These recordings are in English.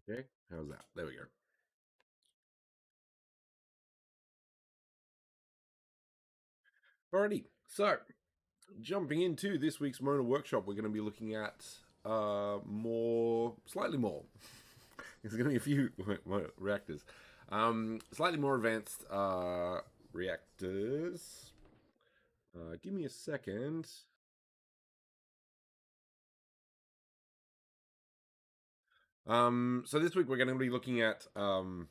Okay, how's that? There we go. Alrighty, so jumping into this week's Mona workshop, we're going to be looking at slightly more. There's going to be a few reactors, slightly more advanced reactors. Give me a second. So this week we're going to be looking at what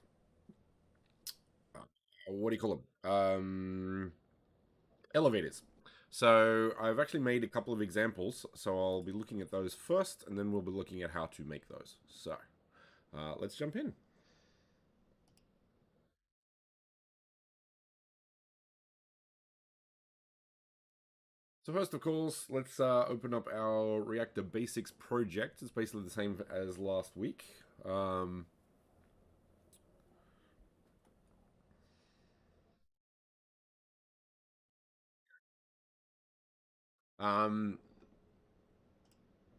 do you call them? Elevators. So I've actually made a couple of examples. So I'll be looking at those first, and then we'll be looking at how to make those. So let's jump in. So first, of course, let's open up our Reactor Basics project. It's basically the same as last week. Um,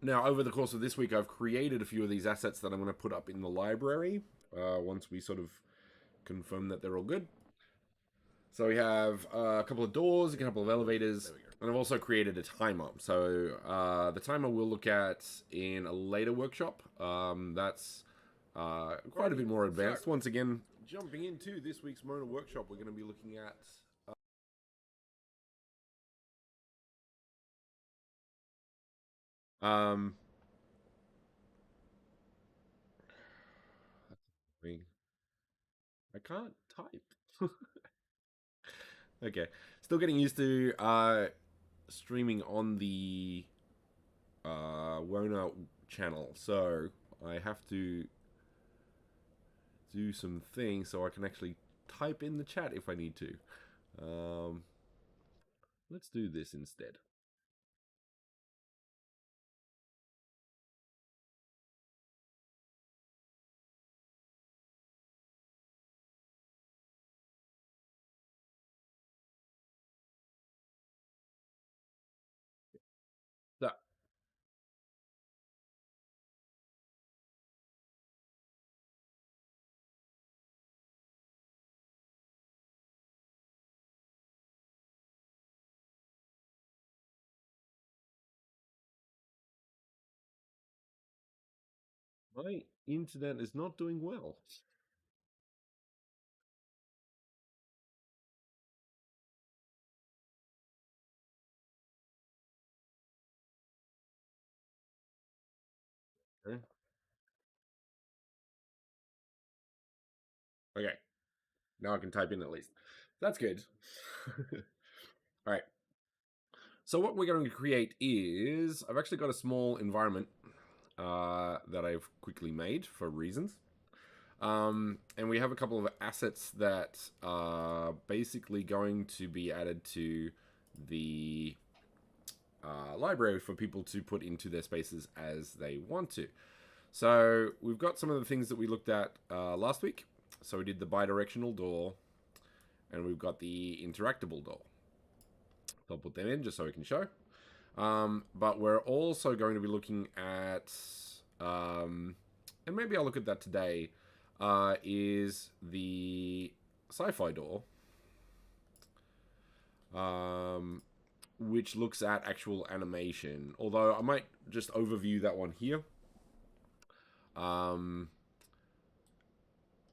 Now, over the course of this week, I've created a few of these assets that I'm going to put up in the library once we sort of confirm that they're all good. So we have a couple of doors, a couple of elevators, and I've also created a timer. So the timer we'll look at in a later workshop. That's quite a bit more advanced. Once again, jumping into this week's Mona workshop, we're going to be looking at Um, I can't type. Okay, still getting used to streaming on the Wona channel, so I have to do some things so I can actually type in the chat if I need to. Let's do this instead. So, my internet is not doing well. Okay. Okay. Now I can type in at least. That's good. All right. So what we're going to create is I've actually got a small environment that I've quickly made for reasons. And we have a couple of assets that are basically going to be added to the library for people to put into their spaces as they want to. So we've got some of the things that we looked at last week. So we did the bidirectional door, and we've got the interactable door. So I'll put them in just so we can show. But we're also going to be looking at, and maybe I'll look at that today, is the sci-fi door, which looks at actual animation. Although I might just overview that one here,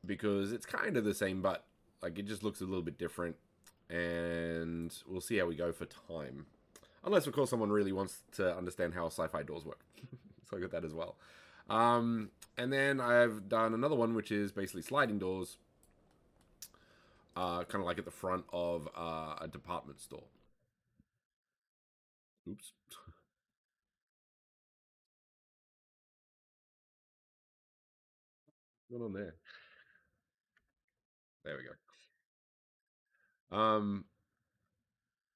because it's kind of the same, but like it just looks a little bit different, and we'll see how we go for time. Unless, of course, someone really wants to understand how sci-fi doors work. So I got that as well. And then I've done another one, which is basically sliding doors, kind of like at the front of a department store. Oops. What's going on there? There we go.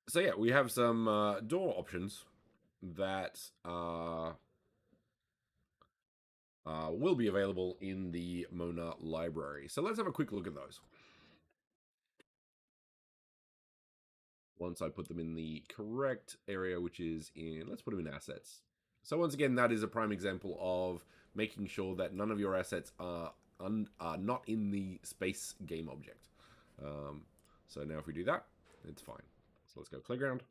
So yeah, we have some door options that will be available in the Mona library. So let's have a quick look at those. Once I put them in the correct area, which is in, let's put them in assets. So once again, that is a prime example of making sure that none of your assets are not in the space game object. So now if we do that, it's fine. So let's go playground.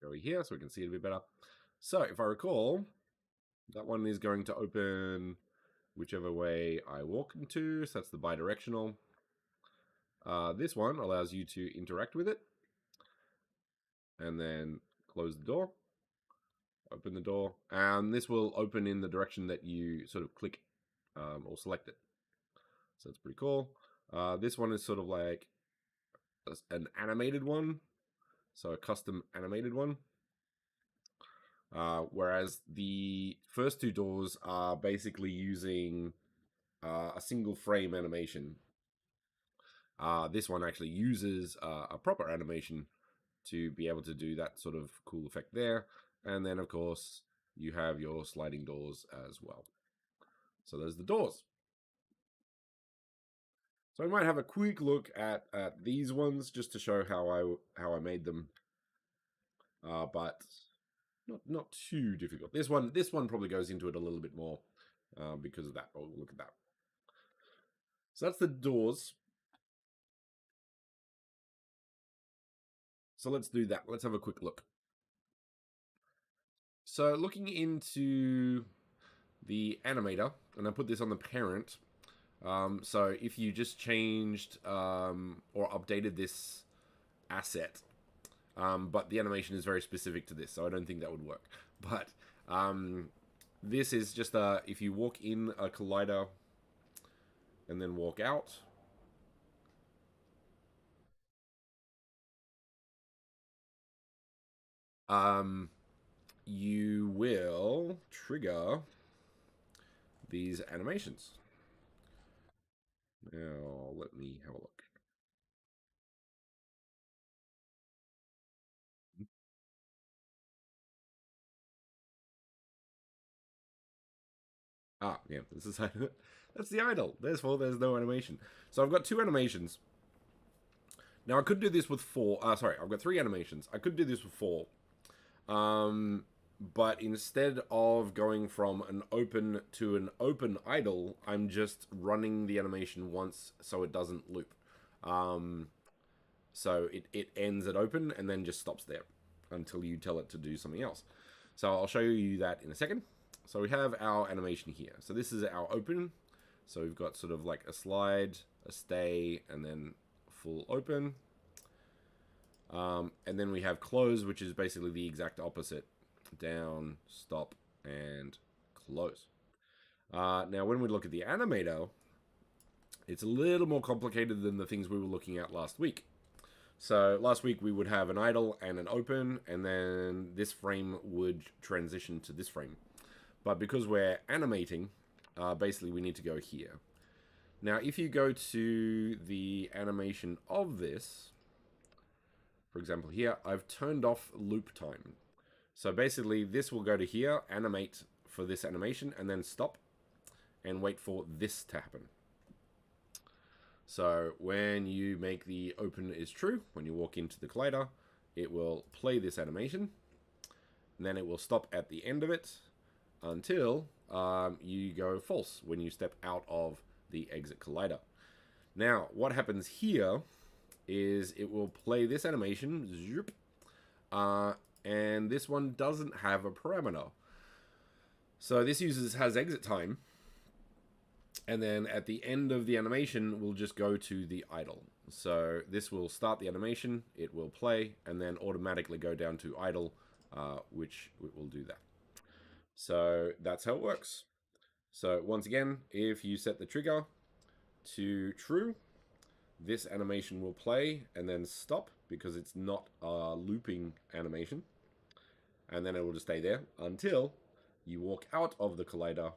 Go here so we can see it a bit better. So if I recall, that one is going to open whichever way I walk into. So that's the bidirectional. This one allows you to interact with it. And then close the door. Open the door. And this will open in the direction that you sort of click or select it. So it's pretty cool. This one is sort of like an animated one. So a custom animated one. Whereas the first two doors are basically using a single frame animation. This one actually uses a proper animation to be able to do that sort of cool effect there. And then, of course, you have your sliding doors as well. So there's the doors. So I might have a quick look at these ones just to show how I made them. But not too difficult. This one probably goes into it a little bit more because of that. Oh, look at that. So that's the doors. So let's do that. Let's have a quick look. So looking into the animator, and I put this on the parent. So if you just changed or updated this asset, but the animation is very specific to this, so I don't think that would work. But this is just if you walk in a collider and then walk out, you will trigger these animations. Now, let me have a look. Ah, yeah, this is that's the idle. Therefore, there's no animation. So I've got two animations. Now I could do this with four. Sorry, I've got three animations. I could do this with four. But instead of going from an open to an open idle, I'm just running the animation once so it doesn't loop. So it ends at open and then just stops there until you tell it to do something else. So I'll show you that in a second. So we have our animation here. So this is our open. So we've got sort of like a slide, a stay, and then full open. And then we have close, which is basically the exact opposite. Down, stop, and close. Now, when we look at the animator, it's a little more complicated than the things we were looking at last week. So last week we would have an idle and an open, and then this frame would transition to this frame. But because we're animating, basically we need to go here. Now, if you go to the animation of this, for example here, I've turned off loop time. So basically this will go to here, animate for this animation, and then stop and wait for this to happen. So when you make the open is true, when you walk into the collider, it will play this animation, and then it will stop at the end of it until you go false when you step out of the exit collider. Now, what happens here is it will play this animation, zoop, and this one doesn't have a parameter. So this has exit time, and then at the end of the animation, we'll just go to the idle. So this will start the animation, it will play, and then automatically go down to idle, which will do that. So that's how it works. So once again, if you set the trigger to true, this animation will play and then stop because it's not a looping animation. And then it will just stay there until you walk out of the collider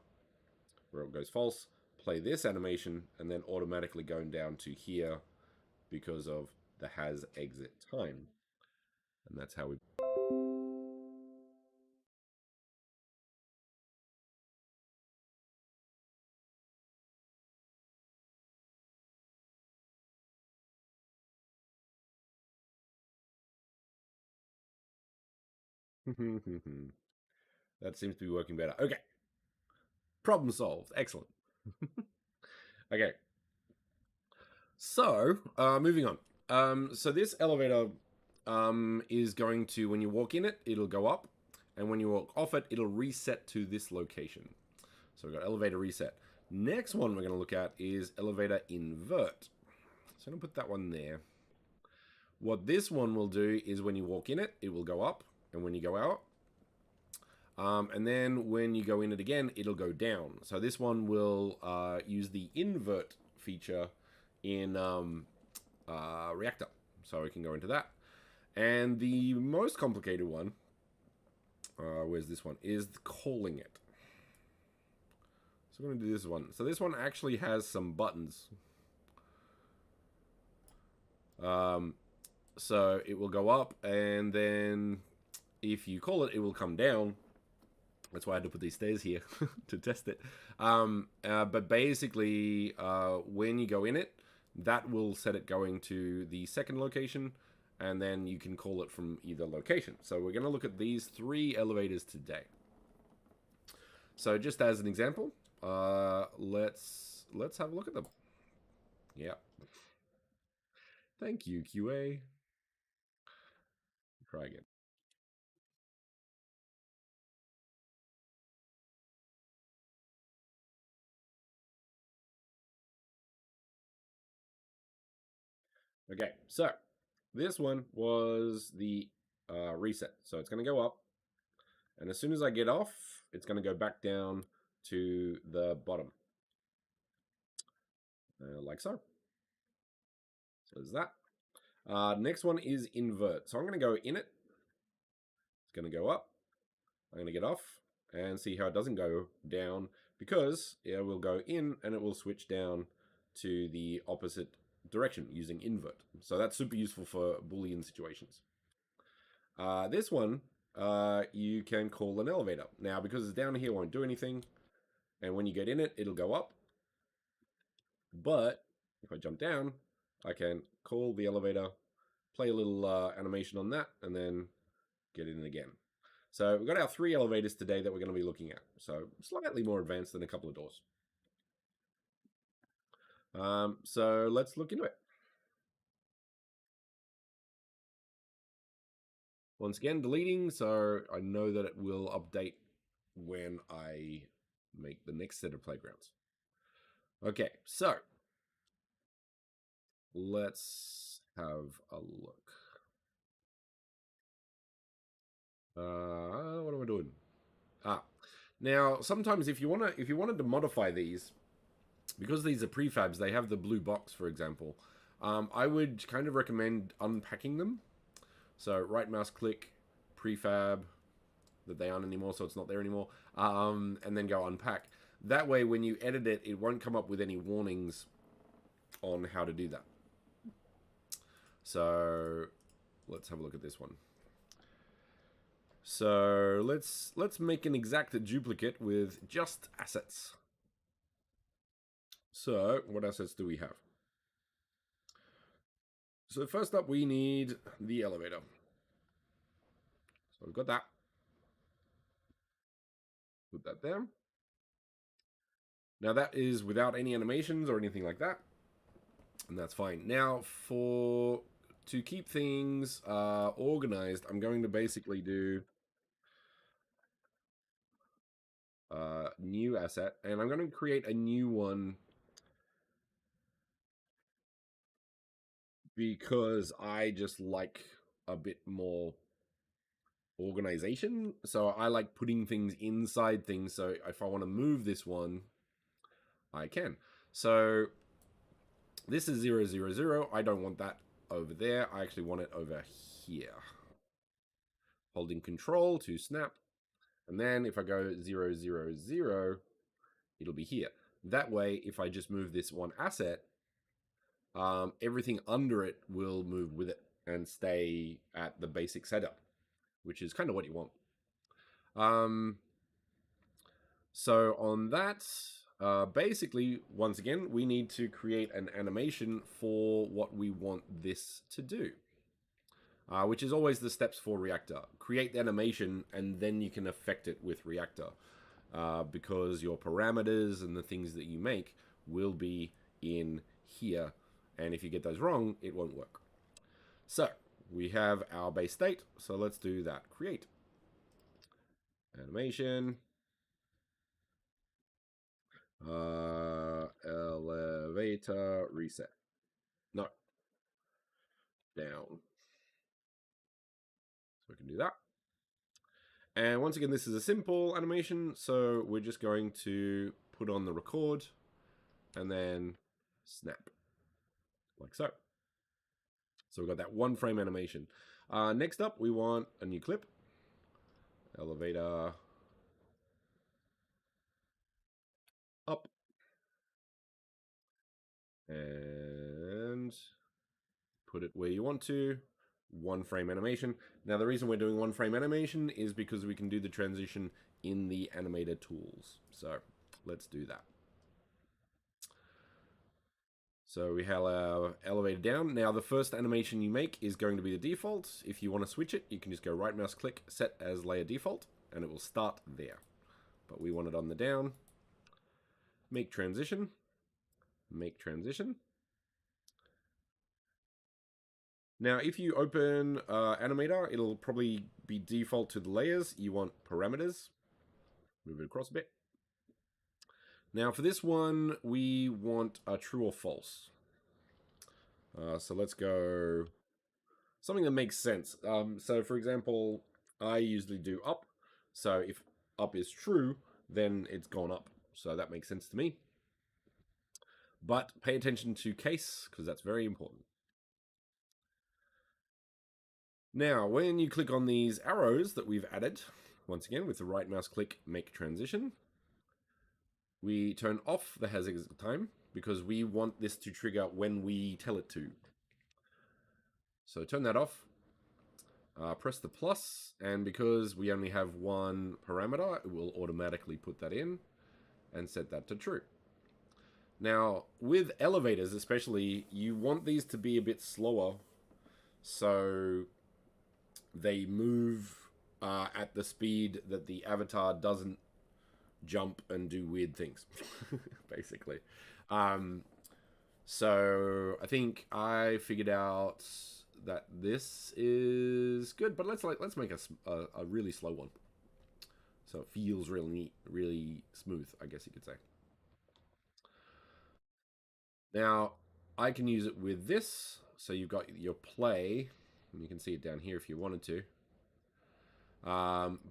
where it goes false, play this animation and then automatically going down to here because of the has exit time. And that's how we... That seems to be working better. Okay. Problem solved. Excellent. Okay. So, moving on. So this elevator is going to, when you walk in it, it'll go up. And when you walk off it, it'll reset to this location. So we've got elevator reset. Next one we're going to look at is elevator invert. So I'm going to put that one there. What this one will do is when you walk in it, it will go up. And when you go out, and then when you go in it again, it'll go down. So this one will use the invert feature in Reactor. So we can go into that. And the most complicated one, where's this one, is calling it. So we're going to do this one. So this one actually has some buttons. So it will go up, and then if you call it, it will come down. That's why I had to put these stairs here to test it. But basically, when you go in it, that will set it going to the second location, and then you can call it from either location. So we're going to look at these 3 elevators today. So just as an example, let's have a look at them. Yeah. Thank you, QA. Try again. Okay, so this one was the reset. So it's going to go up. And as soon as I get off, it's going to go back down to the bottom. Like so. So there's that. Next one is invert. So I'm going to go in it. It's going to go up. I'm going to get off and see how it doesn't go down, because it will go in and it will switch down to the opposite direction using invert. So that's super useful for Boolean situations. This one, you can call an elevator. Now, because it's down here, it won't do anything. And when you get in it, it'll go up. But if I jump down, I can call the elevator, play a little animation on that, and then get in again. So we've got our 3 elevators today that we're going to be looking at. So slightly more advanced than a couple of doors. So let's look into it. Once again, deleting, so I know that it will update when I make the next set of playgrounds. Okay, so let's have a look. What am I doing? Now sometimes if you wanted to modify these, because these are prefabs, they have the blue box, for example. I would kind of recommend unpacking them. So right mouse click, prefab, that they aren't anymore, so it's not there anymore, and then go unpack. That way, when you edit it, it won't come up with any warnings on how to do that. So let's have a look at this one. So let's make an exact duplicate with just assets. So what assets do we have? So first up, we need the elevator. So we've got that. Put that there. Now that is without any animations or anything like that. And that's fine. Now to keep things organized, I'm going to basically do new asset, and I'm going to create a new one because I just like a bit more organization. So I like putting things inside things. So if I want to move this one, I can. So this is 0, 0, 0. I don't want that over there. I actually want it over here. Holding control to snap. And then if I go 0, 0, 0, it'll be here. That way, if I just move this one asset, everything under it will move with it and stay at the basic setup, which is kind of what you want. So on that, basically, once again, we need to create an animation for what we want this to do, which is always the steps for Reactor. Create the animation, and then you can affect it with Reactor, because your parameters and the things that you make will be in here, and if you get those wrong, it won't work. So we have our base state, so let's do that. Create animation. Elevator reset. No. Down. So we can do that. And once again, this is a simple animation, so we're just going to put on the record and then snap, like so. So we've got that one frame animation. Next up, we want a new clip. Elevator up. And put it where you want to. One frame animation. Now the reason we're doing one frame animation is because we can do the transition in the animator tools. So let's do that. So we have our elevator down. Now the first animation you make is going to be the default. If you want to switch it, you can just go right mouse click, set as layer default, and it will start there. But we want it on the down. Make transition. Make transition. Now, if you open Animator, it'll probably be default to the layers. You want parameters. Move it across a bit. Now, for this one, we want a true or false. So let's go something that makes sense. So, for example, I usually do up. So if up is true, then it's gone up. So that makes sense to me. But pay attention to case, because that's very important. Now, when you click on these arrows that we've added, once again, with the right mouse click, make transition, we turn off the has exit time because we want this to trigger when we tell it to. So turn that off, press the plus, and because we only have one parameter, it will automatically put that in and set that to true. Now, with elevators especially, you want these to be a bit slower so they move at the speed that the avatar doesn't jump and do weird things, basically. So I think I figured out that this is good, but let's make a really slow one, so it feels really neat, really smooth, I guess you could say. Now I can use it with this, so you've got your play, and you can see it down here if you wanted to.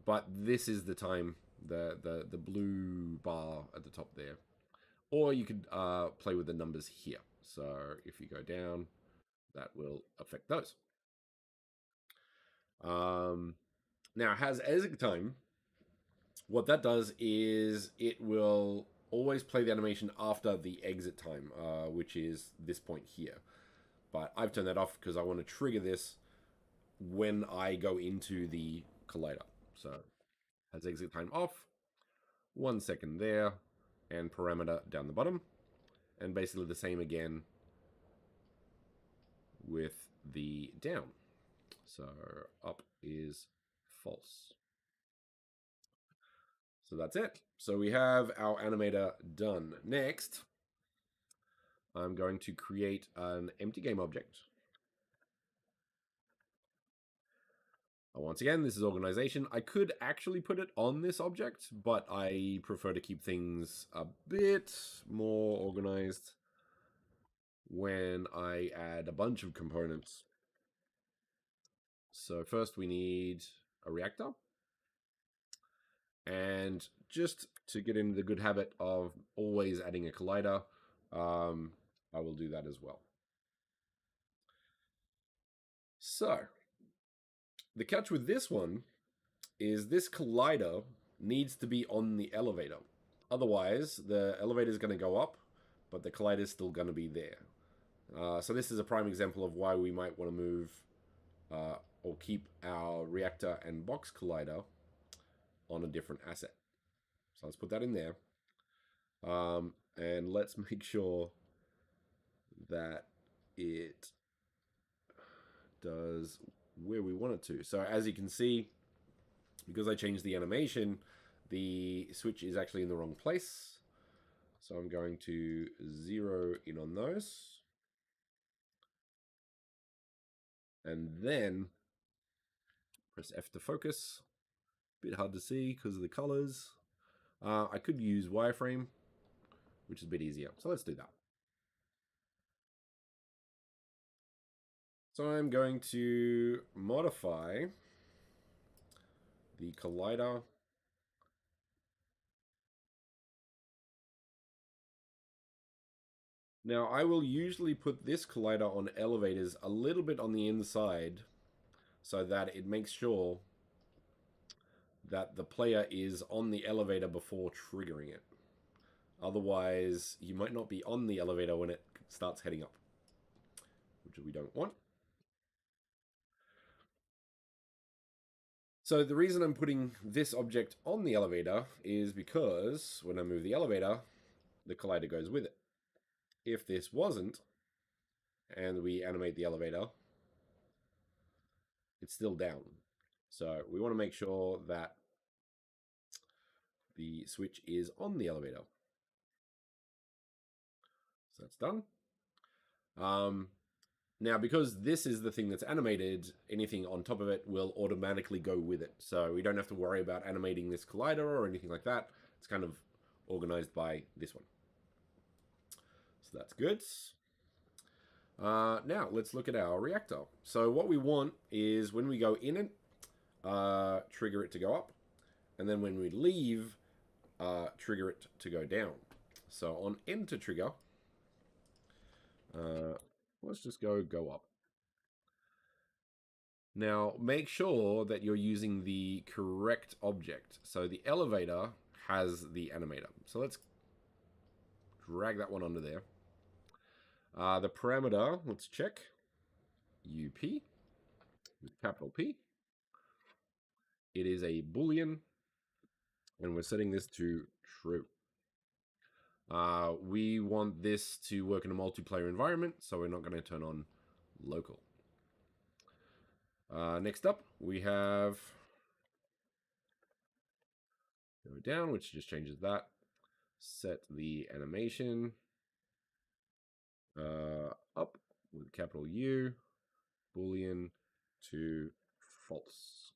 But this is the time, the blue bar at the top there. Or you could play with the numbers here. So if you go down, that will affect those. Now, has exit time. What that does is it will always play the animation after the exit time, which is this point here. But I've turned that off because I want to trigger this when I go into the collider. So has exit time off, 1 second there, and parameter down the bottom, and basically the same again with the down. So up is false. So that's it. So we have our animator done. Next, I'm going to create an empty game object. Once again, this is organization. I could actually put it on this object, but I prefer to keep things a bit more organized when I add a bunch of components. So first we need a reactor. And just to get into the good habit of always adding a collider, I will do that as well. So the catch with this one is this collider needs to be on the elevator. Otherwise, the elevator is going to go up, but the collider is still going to be there. So this is a prime example of why we might want to move or keep our reactor and box collider on a different asset. So let's put that in there. And let's make sure that it does where we want it to. So as you can see, because I changed the animation, the switch is actually in the wrong place. So I'm going to zero in on those. And then press F to focus. Bit hard to see because of the colors. I could use wireframe, which is a bit easier. So let's do that. So I'm going to modify the collider. Now I will usually put this collider on elevators a little bit on the inside so that it makes sure that the player is on the elevator before triggering it. Otherwise, you might not be on the elevator when it starts heading up, which we don't want. So the reason I'm putting this object on the elevator is because when I move the elevator, the collider goes with it. If this wasn't, and we animate the elevator, it's still down. So we want to make sure that the switch is on the elevator. So that's done. Now, because this is the thing that's animated, anything on top of it will automatically go with it. So we don't have to worry about animating this collider or anything like that. It's kind of organized by this one. So that's good. Now, let's look at our reactor. So what we want is when we go in it, trigger it to go up. And then when we leave, trigger it to go down. So on enter trigger, let's just go up. Now, make sure that you're using the correct object. So the elevator has the animator. So let's drag that one under there. The parameter, let's check. UP with capital P. It is a Boolean, and we're setting this to true. We want this to work in a multiplayer environment, so we're not going to turn on local. Next up, we have go down, which just changes that. Set the animation up with capital U, Boolean to false.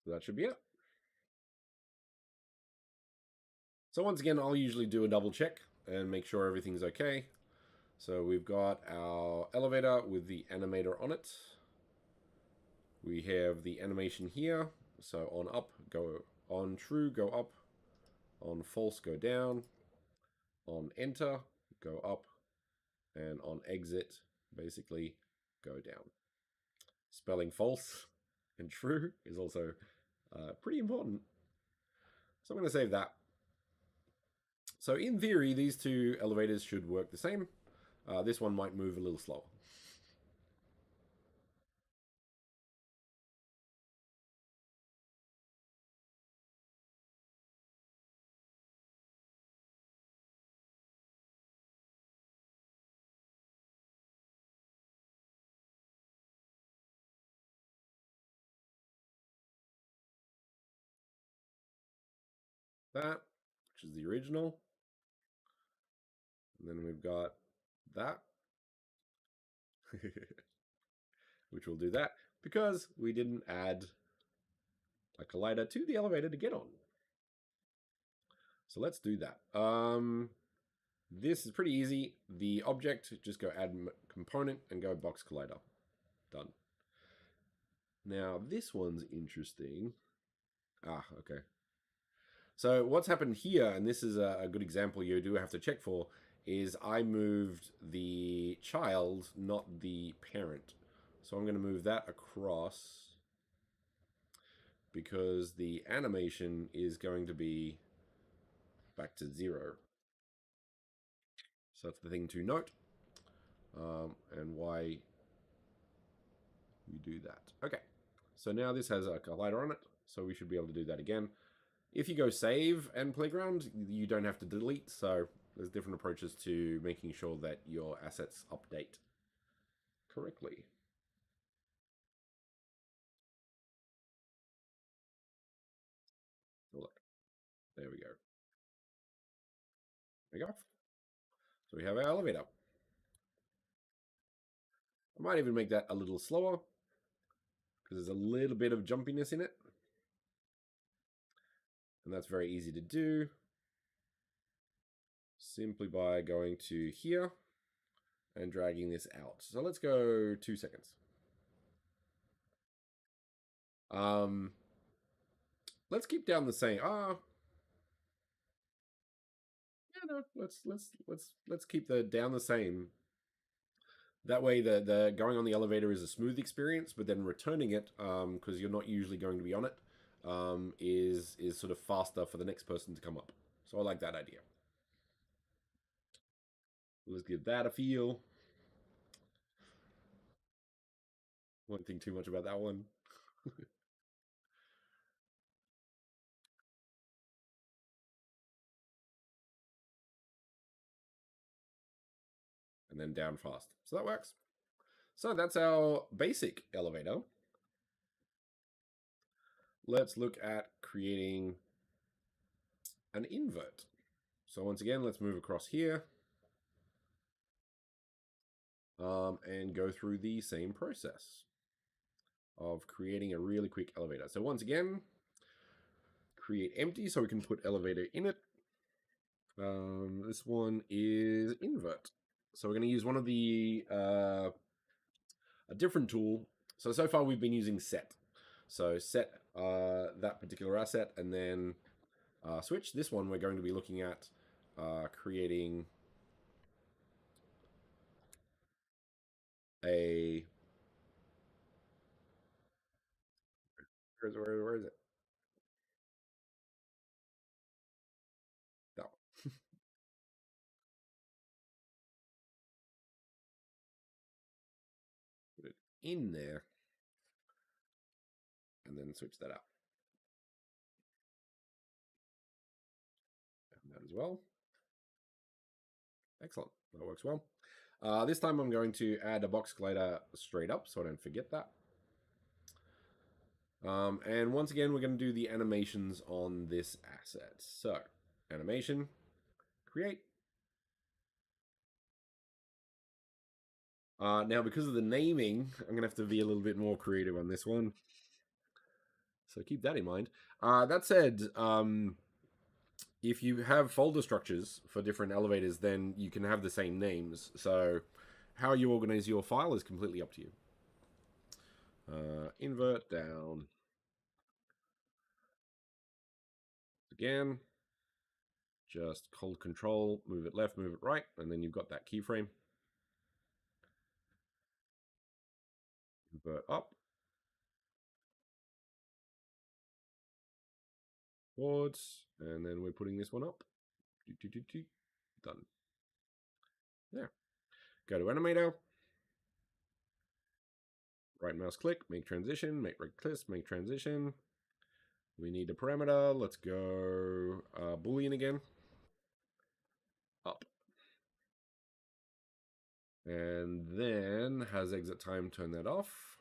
So that should be it. So once again, I'll usually do a double check and make sure everything's okay. So we've got our elevator with the animator on it. We have the animation here. So on up, go on true, go up. On false, go down. On enter, go up. And on exit, basically go down. Spelling false and true is also pretty important. So I'm going to save that. So in theory, these two elevators should work the same. This one might move a little slower. That, which is the original. And then we've got that, which will do that because we didn't add a collider to the elevator to get on. So let's do that. This is pretty easy. The object, just go add component and go box collider. Done. Now this one's interesting. Okay. So what's happened here, and this is a good example you do have to check for, is I moved the child, not the parent. So I'm going to move that across. because the animation is going to be back to 0. So that's the thing to note, and why we do that. Okay, so now this has a collider on it, so we should be able to do that again. If you go save and playground, you don't have to delete, so there's different approaches to making sure that your assets update correctly. Look, there we go. There we go. So we have our elevator. I might even make that a little slower because there's a little bit of jumpiness in it. And that's very easy to do simply by going to here and dragging this out. So let's go 2 seconds. Let's keep down the same. Yeah, no, let's keep the down the same. That way, the going on the elevator is a smooth experience, but then returning it, because you're not usually going to be on it, is sort of faster for the next person to come up. So I like that idea. Let's give that a feel. Won't think too much about that one. And then down fast. So that works. So that's our basic elevator. Let's look at creating an invert. So once again, let's move across here and go through the same process of creating a really quick elevator. So once again, create empty so we can put elevator in it. This one is invert. So we're going to use one of the a different tool. So far we've been using set. So set that particular asset and then switch. This one we're going to be looking at creating a where is it? That one. Put it in there and then switch that out. And that as well. Excellent. That works well. This time I'm going to add a box collider straight up so I don't forget that. And once again, we're going to do the animations on this asset. So, animation, create. Now, because of the naming, I'm going to have to be a little bit more creative on this one. So keep that in mind. That said, if you have folder structures for different elevators, then you can have the same names. So how you organize your file is completely up to you. Invert down. Again, just hold control, move it left, move it right, and then you've got that keyframe. Invert up. Forwards, and then we're putting this one up. Done. There. Go to animator. Right mouse click, make transition, make right click, make transition. We need a parameter. Let's go Boolean again. Up. And then has exit time, turn that off.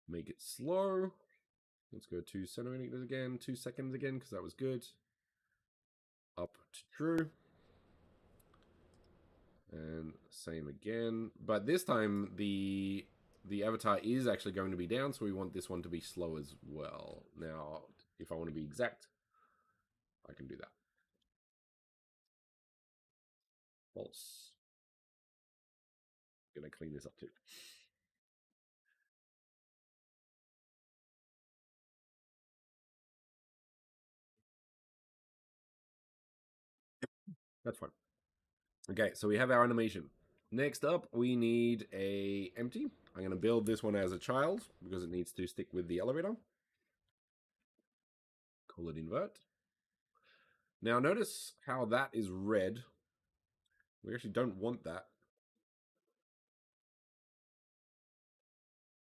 Make it slow. Let's go 2 centimeters again, 2 seconds again, because that was good. Up to true. And same again. But this time the avatar is actually going to be down, so we want this one to be slow as well. Now, if I want to be exact, I can do that. False. Gonna clean this up too. That's fine. Okay, so we have our animation. Next up, we need a empty. I'm going to build this one as a child because it needs to stick with the elevator. Call it invert. Now notice how that is red. We actually don't want that.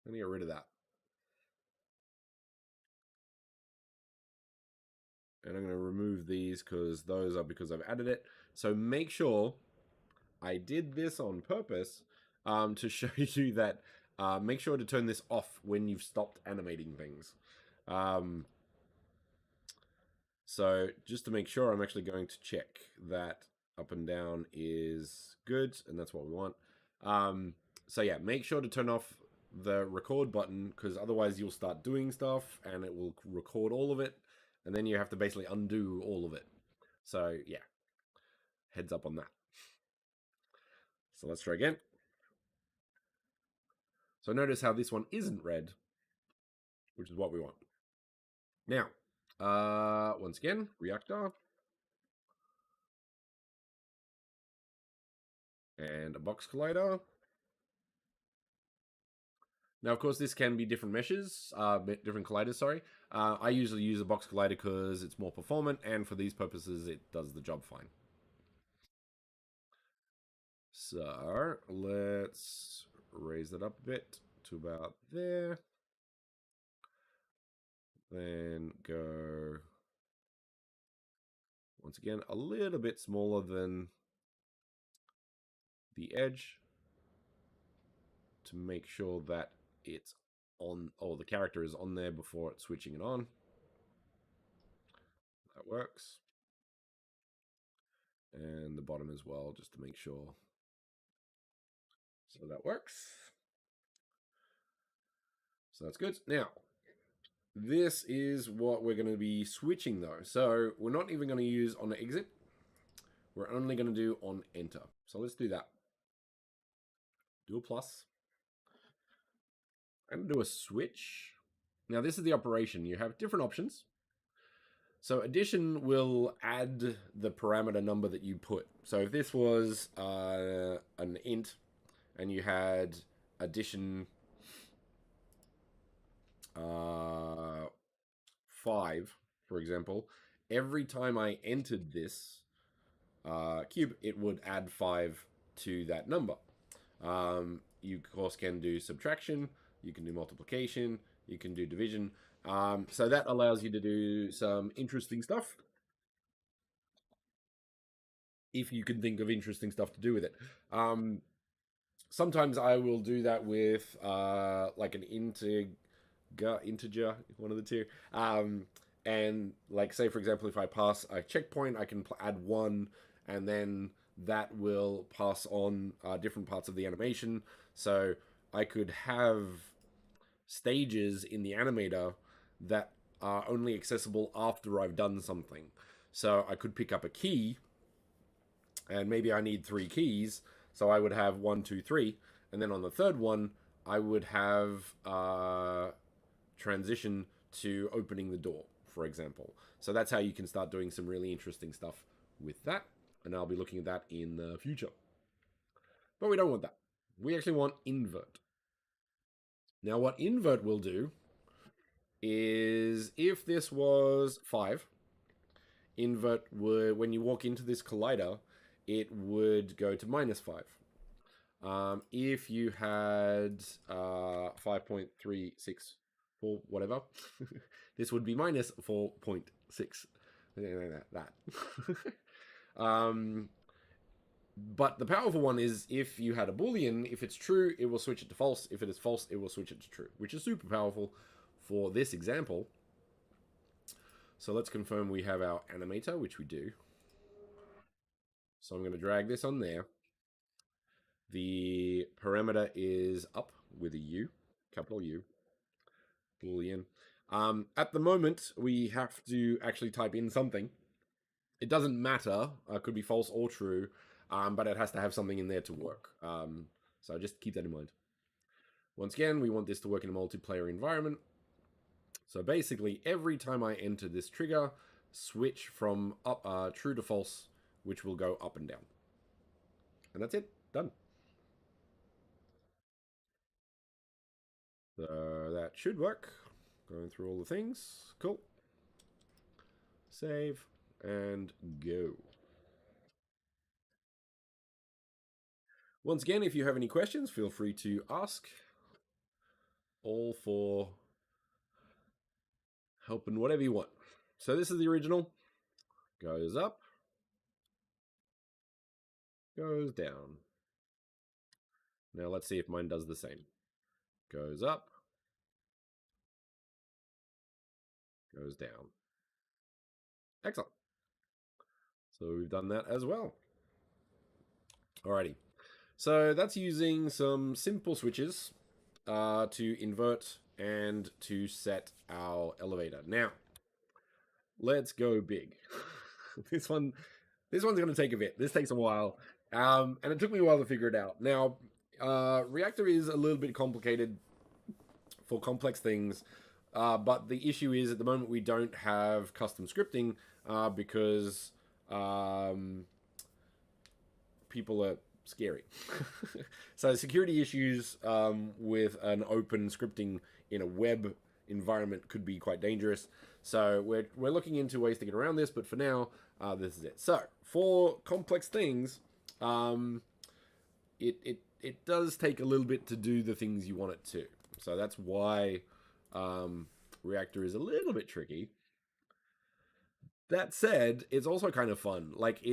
Let me get rid of that. And I'm going to remove these because those are because I've added it. So make sure I did this on purpose to show you that make sure to turn this off when you've stopped animating things. So just to make sure, I'm actually going to check that up and down is good, and that's what we want. So yeah, make sure to turn off the record button because otherwise you'll start doing stuff and it will record all of it, and then you have to basically undo all of it. So yeah, heads up on that. So let's try again. So notice how this one isn't red, which is what we want. Now, once again, reactor. And a box collider. Now, of course, this can be different meshes, different colliders, sorry. I usually use a box collider because it's more performant, and for these purposes, it does the job fine. So, let's raise that up a bit to about there. Then go, once again, a little bit smaller than the edge to make sure that it's on, or the character is on there before it's switching it on. That works. And the bottom as well, just to make sure. So that works. So that's good. Now, this is what we're going to be switching though. So we're not even going to use on exit. We're only going to do on enter. So let's do that. Do a plus. I'm going to do a switch. Now this is the operation. You have different options. So addition will add the parameter number that you put. So if this was an int and you had addition 5, for example, every time I entered this cube, it would add 5 to that number. You, of course, can do subtraction, you can do multiplication, you can do division. So that allows you to do some interesting stuff. If you can think of interesting stuff to do with it. Sometimes I will do that with like an integer, one of the two. And like say for example, if I pass a checkpoint, I can add 1, and then that will pass on different parts of the animation. So I could have stages in the animator that are only accessible after I've done something. So I could pick up a key, and maybe I need 3 keys, so I would have 1, 2, 3, and then on the third one I would have transition to opening the door, for example. So that's how you can start doing some really interesting stuff with that, and I'll be looking at that in the future. But we don't want that. We actually want invert. Now what invert will do is if this was 5, invert would, when you walk into this collider, it would go to -5. If you had 5.364, whatever, this would be -4.6. That. But the powerful one is if you had a boolean, if it's true, it will switch it to false. If it is false, it will switch it to true, which is super powerful for this example. So let's confirm we have our animator, which we do. So I'm going to drag this on there. The parameter is up with a U, capital U, boolean. At the moment, we have to actually type in something. It doesn't matter. It could be false or true, but it has to have something in there to work. So just keep that in mind. Once again, we want this to work in a multiplayer environment. So basically, every time I enter this trigger, switch from up, true to false, which will go up and down. And that's it. Done. So that should work. Going through all the things. Cool. Save and go. Once again, if you have any questions, feel free to ask. All for helping whatever you want. So this is the original. Goes up, goes down. Now let's see if mine does the same. Goes up, goes down. Excellent. So we've done that as well. Alrighty. So that's using some simple switches to invert and to set our elevator. Now, let's go big. this one's going to take a bit. This takes a while, and it took me a while to figure it out. Now, Reactor is a little bit complicated for complex things, but the issue is at the moment we don't have custom scripting because people are scary. So security issues with an open scripting in a web environment could be quite dangerous. So we're looking into ways to get around this, but for now, this is it. So for complex things, it does take a little bit to do the things you want it to. So that's why Reactor is a little bit tricky. That said, it's also kind of fun. Like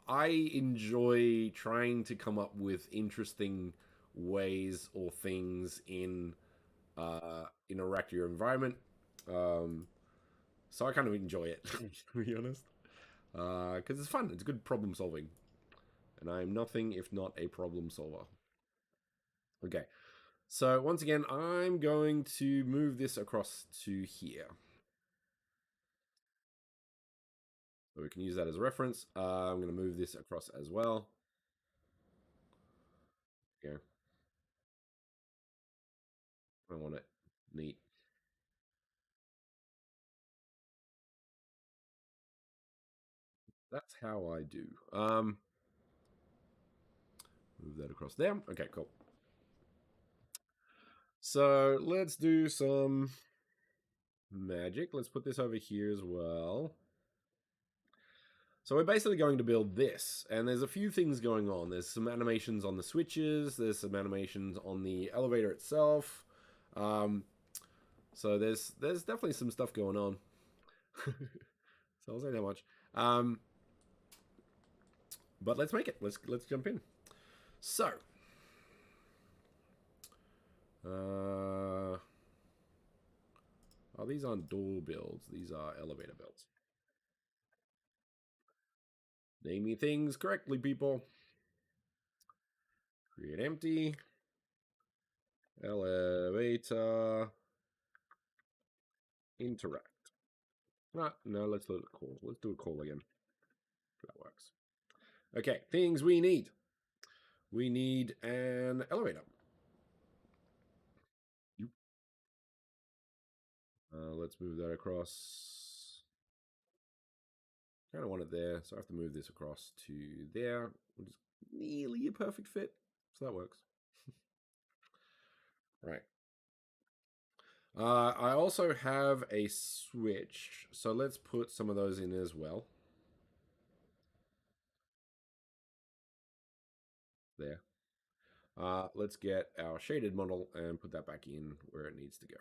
I enjoy trying to come up with interesting ways or things in a Reactor environment. So I kind of enjoy it, to be honest, because it's fun. It's good problem solving, and I am nothing if not a problem solver. Okay, so once again, I'm going to move this across to here. So we can use that as a reference. I'm going to move this across as well. Yeah. I want it neat. That's how I do. Move that across there. Okay, cool. So let's do some magic. Let's put this over here as well. So we're basically going to build this, and there's a few things going on. There's some animations on the switches. There's some animations on the elevator itself. So there's definitely some stuff going on. So I'll say that much. But let's make it. Let's jump in. So, oh, these aren't door builds. These are elevator builds. Naming things correctly, people. Create empty. Elevator. Interact. No, let's let it call. Let's do a call again. That works. Okay, things we need. We need an elevator. Let's move that across. Kind of want it there, so I have to move this across to there, which is nearly a perfect fit. So that works. Right. I also have a switch, so let's put some of those in as well. There. Let's get our shaded model and put that back in where it needs to go.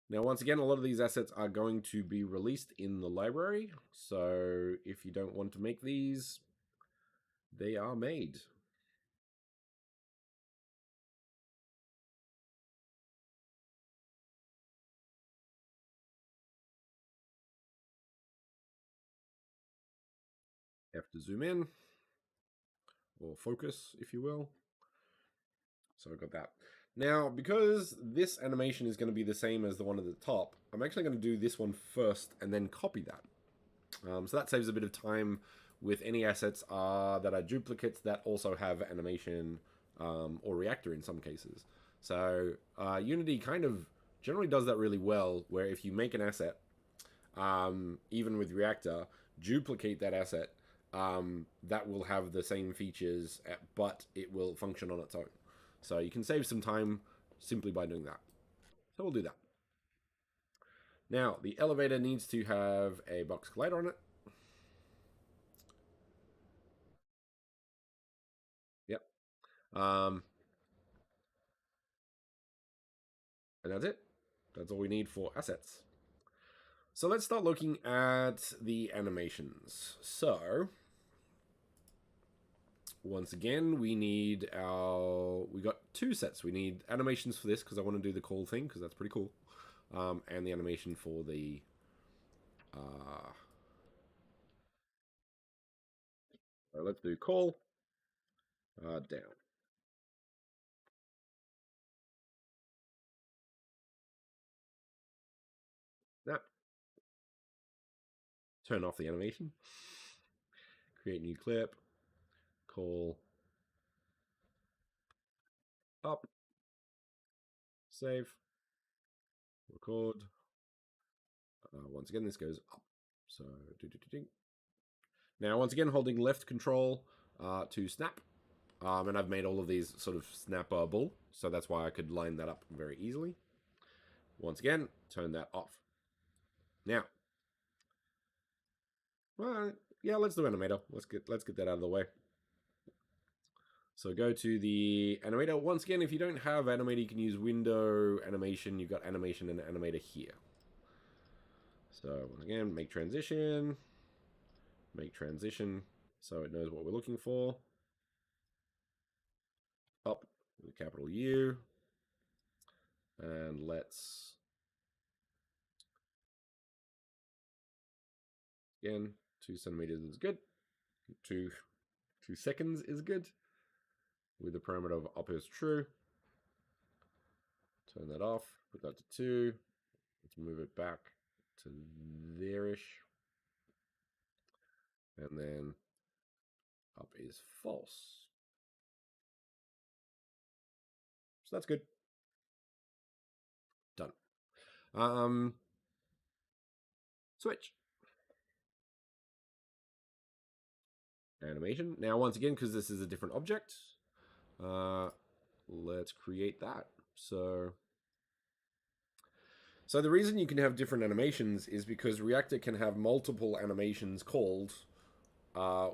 Now, once again, a lot of these assets are going to be released in the library, so if you don't want to make these, they are made. Have to zoom in, or focus, if you will. So I've got that. Now, because this animation is going to be the same as the one at the top, I'm actually going to do this one first and then copy that. So that saves a bit of time with any assets that are duplicates that also have animation or reactor in some cases. So Unity kind of generally does that really well, where if you make an asset, even with reactor, duplicate that asset, that will have the same features, but it will function on its own. So you can save some time simply by doing that. So we'll do that. Now, the elevator needs to have a box collider on it. Yep. And that's it. That's all we need for assets. So let's start looking at the animations. So, once again, we got two sets. We need animations for this because I want to do the call thing because that's pretty cool. And the animation for the so let's do call down. Snap. Turn off the animation. Create new clip. Call up. Save. Record. Once again, this goes up. So, now, once again, holding left control to snap. And I've made all of these sort of snappable, so that's why I could line that up very easily. Once again, turn that off. Now, well, yeah, let's do animator. Let's get that out of the way. So go to the animator. Once again, if you don't have animator, you can use window animation. You've got animation and animator here. So again, make transition, so it knows what we're looking for. Up with a capital U. And let's, again, 2 centimeters is good. 2 seconds is good. With the parameter of up is true. Turn that off, put that to 2. Let's move it back to there-ish. And then up is false. So that's good. Done. Switch. Animation. Now, once again, because this is a different object, let's create that. So the reason you can have different animations is because Reactor can have multiple animations called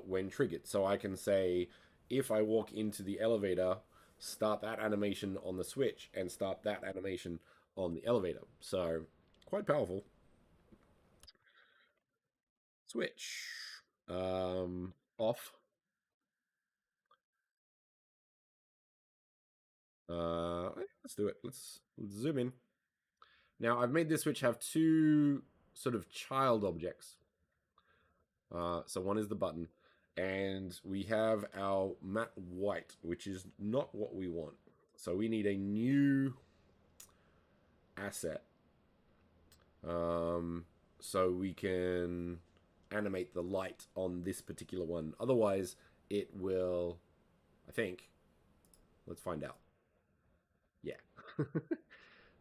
when triggered. So I can say, if I walk into the elevator, start that animation on the switch and start that animation on the elevator. So quite powerful. Switch. Off. Let's do it. Let's zoom in. Now, I've made this switch have 2 sort of child objects. So one is the button, and we have our matte white, which is not what we want. So we need a new asset so we can animate the light on this particular one. Otherwise, it will, I think, let's find out. Yeah.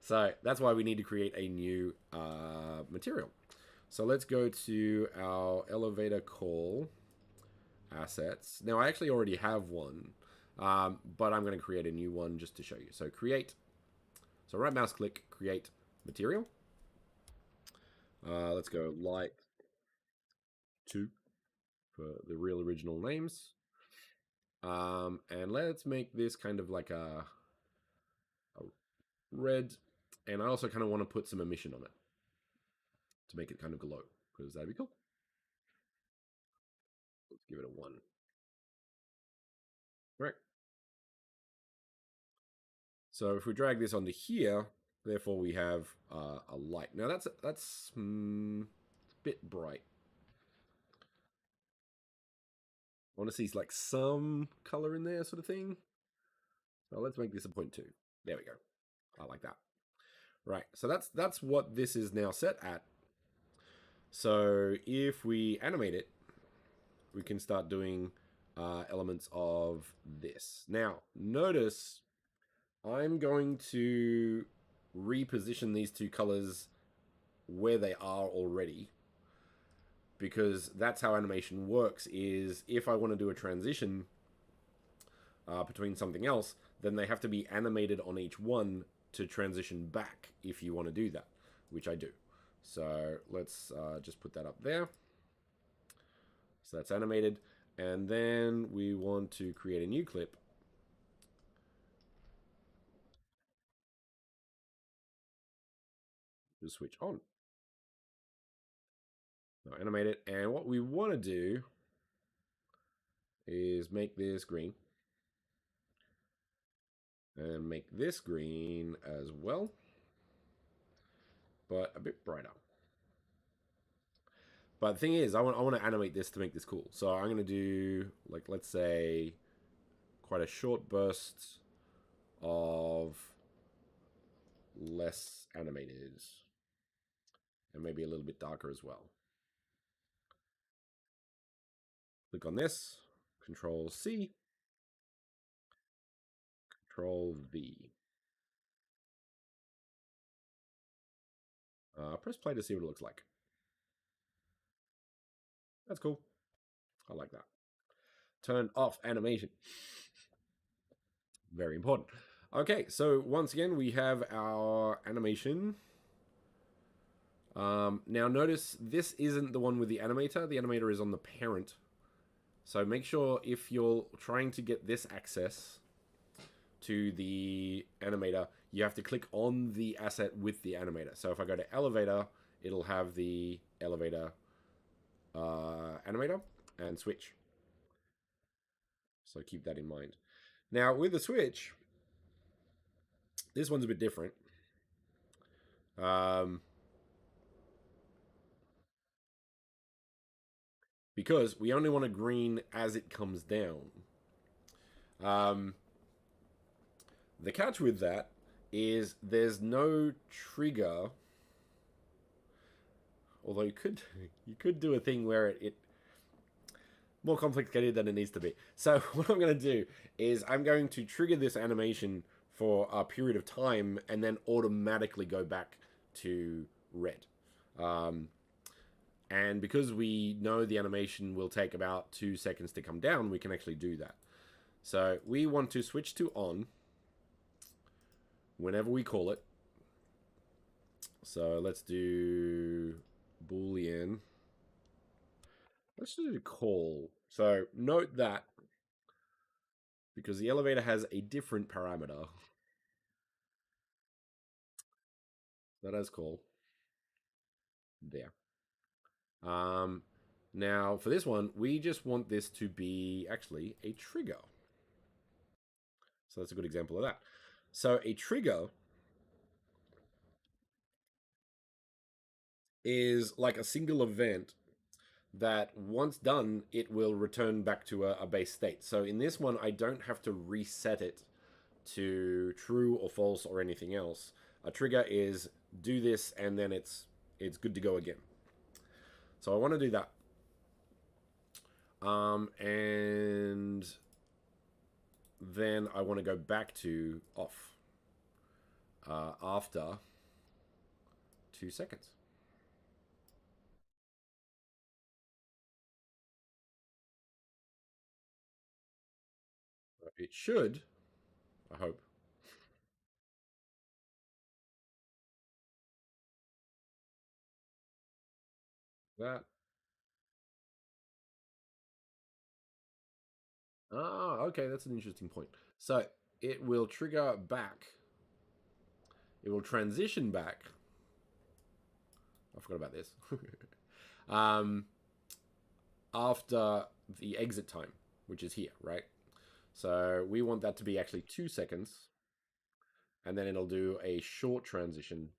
So that's why we need to create a new material. So let's go to our elevator call assets. Now, I actually already have one, but I'm going to create a new one just to show you. So create. So right mouse click, create material. Let's go light 2 for the real original names. And let's make this kind of like a red. And I also kind of want to put some emission on it to make it kind of glow, because that'd be cool. Let's give it a 1. Right. So if we drag this onto here, therefore we have a light. Now that's a bit bright. I want to see like some color in there, sort of thing. So let's make this a 0.2. There we go. I like that. Right. So that's what this is now set at. So if we animate it, we can start doing elements of this. Now, notice I'm going to reposition these 2 colors where they are already, because that's how animation works. Is if I want to do a transition, between something else, then they have to be animated on each one to transition back if you want to do that, which I do. So let's just put that up there. So that's animated. And then we want to create a new clip. Just switch on. Now animate it. And what we want to do is make this green. And make this green as well, but a bit brighter. But the thing is, I want to animate this to make this cool. So I'm going to do, like, let's say, quite a short burst of less animated. And maybe a little bit darker as well. Click on this, Control C, Control V. Press play to see what it looks like. That's cool. I like that. Turn off animation. Very important. Okay, so once again, we have our animation. Now notice this isn't the one with the animator. The animator is on the parent. So make sure if you're trying to get this access to the animator, you have to click on the asset with the animator. So if I go to elevator, it'll have the elevator animator and switch. So keep that in mind. Now with the switch, this one's a bit different. Because we only want a green as it comes down. The catch with that is there's no trigger. Although you could do a thing where it more complicated than it needs to be. So what I'm going to do is I'm going to trigger this animation for a period of time and then automatically go back to red. And because we know the animation will take about 2 seconds to come down, we can actually do that. So we want to switch to on whenever we call it. So let's do Boolean. Let's do call. So note that because the elevator has a different parameter. That is call. There. Now for this one, we just want this to be actually a trigger. So that's a good example of that. So a trigger is like a single event that once done, it will return back to a base state. So in this one, I don't have to reset it to true or false or anything else. A trigger is do this and then it's good to go again. So I want to do that. And then I want to go back to off after 2 seconds. It should, I hope. That. Ah, okay, that's an interesting point. So it will trigger back. It will transition back. I forgot about this. After the exit time, which is here, right? So we want that to be actually 2 seconds. And then it'll do a short transition.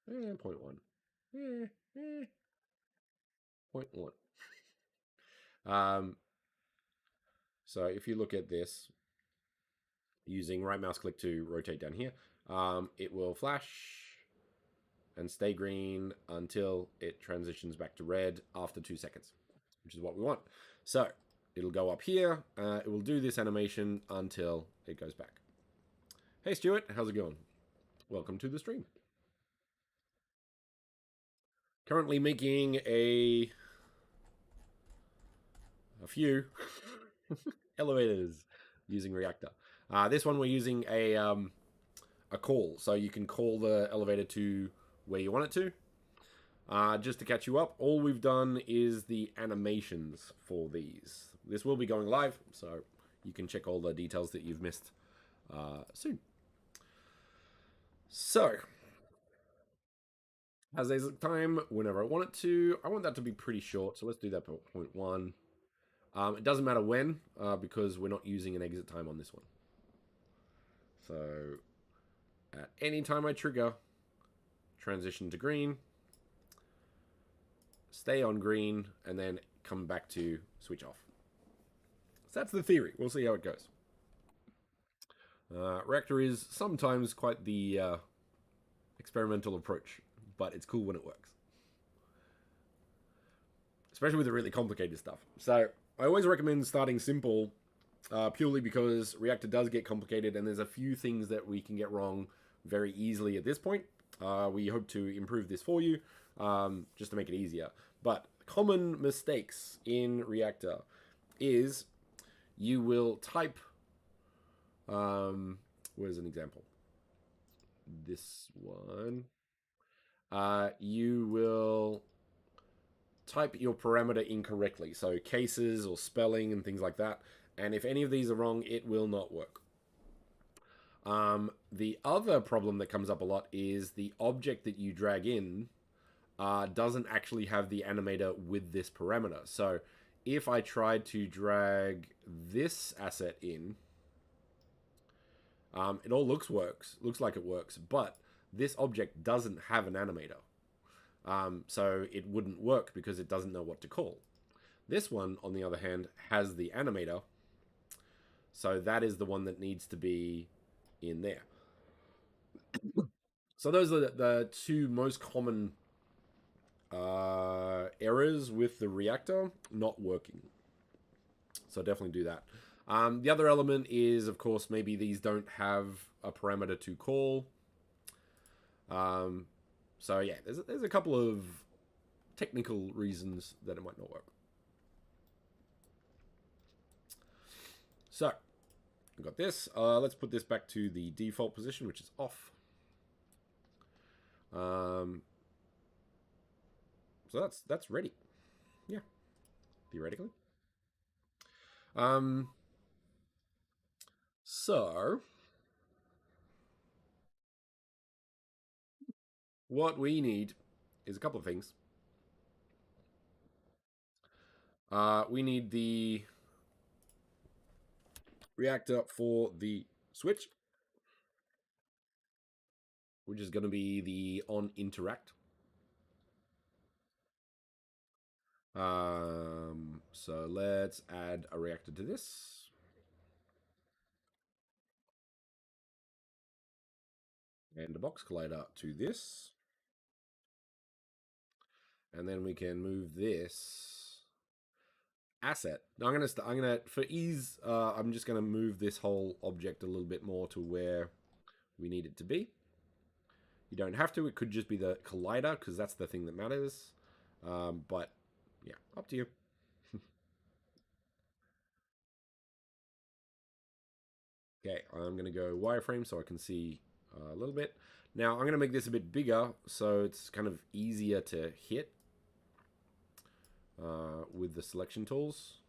0.1. 0.1. So if you look at this, using right mouse click to rotate down here, it will flash and stay green until it transitions back to red after 2 seconds, which is what we want. So it'll go up here. It will do this animation until it goes back. Hey, Stuart, how's it going? Welcome to the stream. Currently making a few elevators. using Reactor. This one we're using a call, so you can call the elevator to where you want it to. Just to catch you up, all we've done is the animations for these. This will be going live, so you can check all the details that you've missed soon. So, as exit time whenever I want it to. I want that to be pretty short, so let's do that for 0.1. It doesn't matter when, because we're not using an exit time on this one. So, at any time I trigger, transition to green, stay on green, and then come back to switch off. So that's the theory. We'll see how it goes. Reactor is sometimes quite the experimental approach, but it's cool when it works. Especially with the really complicated stuff. So I always recommend starting simple, purely because Reactor does get complicated and there's a few things that we can get wrong very easily at this point. We hope to improve this for you, just to make it easier. But common mistakes in Reactor is you will type, where's an example? This one. You will type your parameter incorrectly, so cases or spelling and things like that, and if any of these are wrong, it will not work. The other problem that comes up a lot is the object that you drag in doesn't actually have the animator with this parameter. So if I tried to drag this asset in, it all looks like it works, but this object doesn't have an animator. So it wouldn't work because it doesn't know what to call. This one, on the other hand, has the animator. So that is the one that needs to be in there. So those are the two most common errors with the Reactor not working. So definitely do that. The other element is, of course, maybe these don't have a parameter to call. So yeah, there's a couple of technical reasons that it might not work. So we've got this. Let's put this back to the default position, which is off. So that's ready. Yeah, theoretically. So what we need is a couple of things. We need the reactor for the switch, which is going to be the OnInteract. So let's add a reactor to this. And a box collider to this. And then we can move this asset. Now I'm gonna for ease, I'm just gonna move this whole object a little bit more to where we need it to be. You don't have to. It could just be the collider because that's the thing that matters. But yeah, up to you. Okay, I'm gonna go wireframe so I can see a little bit. Now I'm gonna make this a bit bigger so it's kind of easier to hit with the selection tools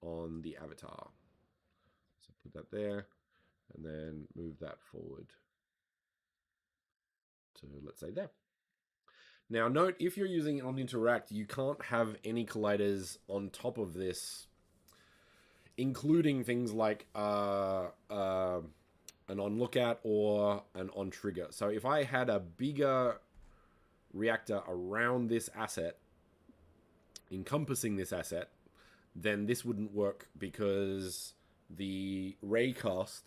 on the avatar. So put that there and then move that forward to, let's say, there. Now note, if you're using OnInteract, you can't have any colliders on top of this, including things like an OnLookout or an OnTrigger. So if I had a bigger reactor around this asset, encompassing this asset, then this wouldn't work because the raycast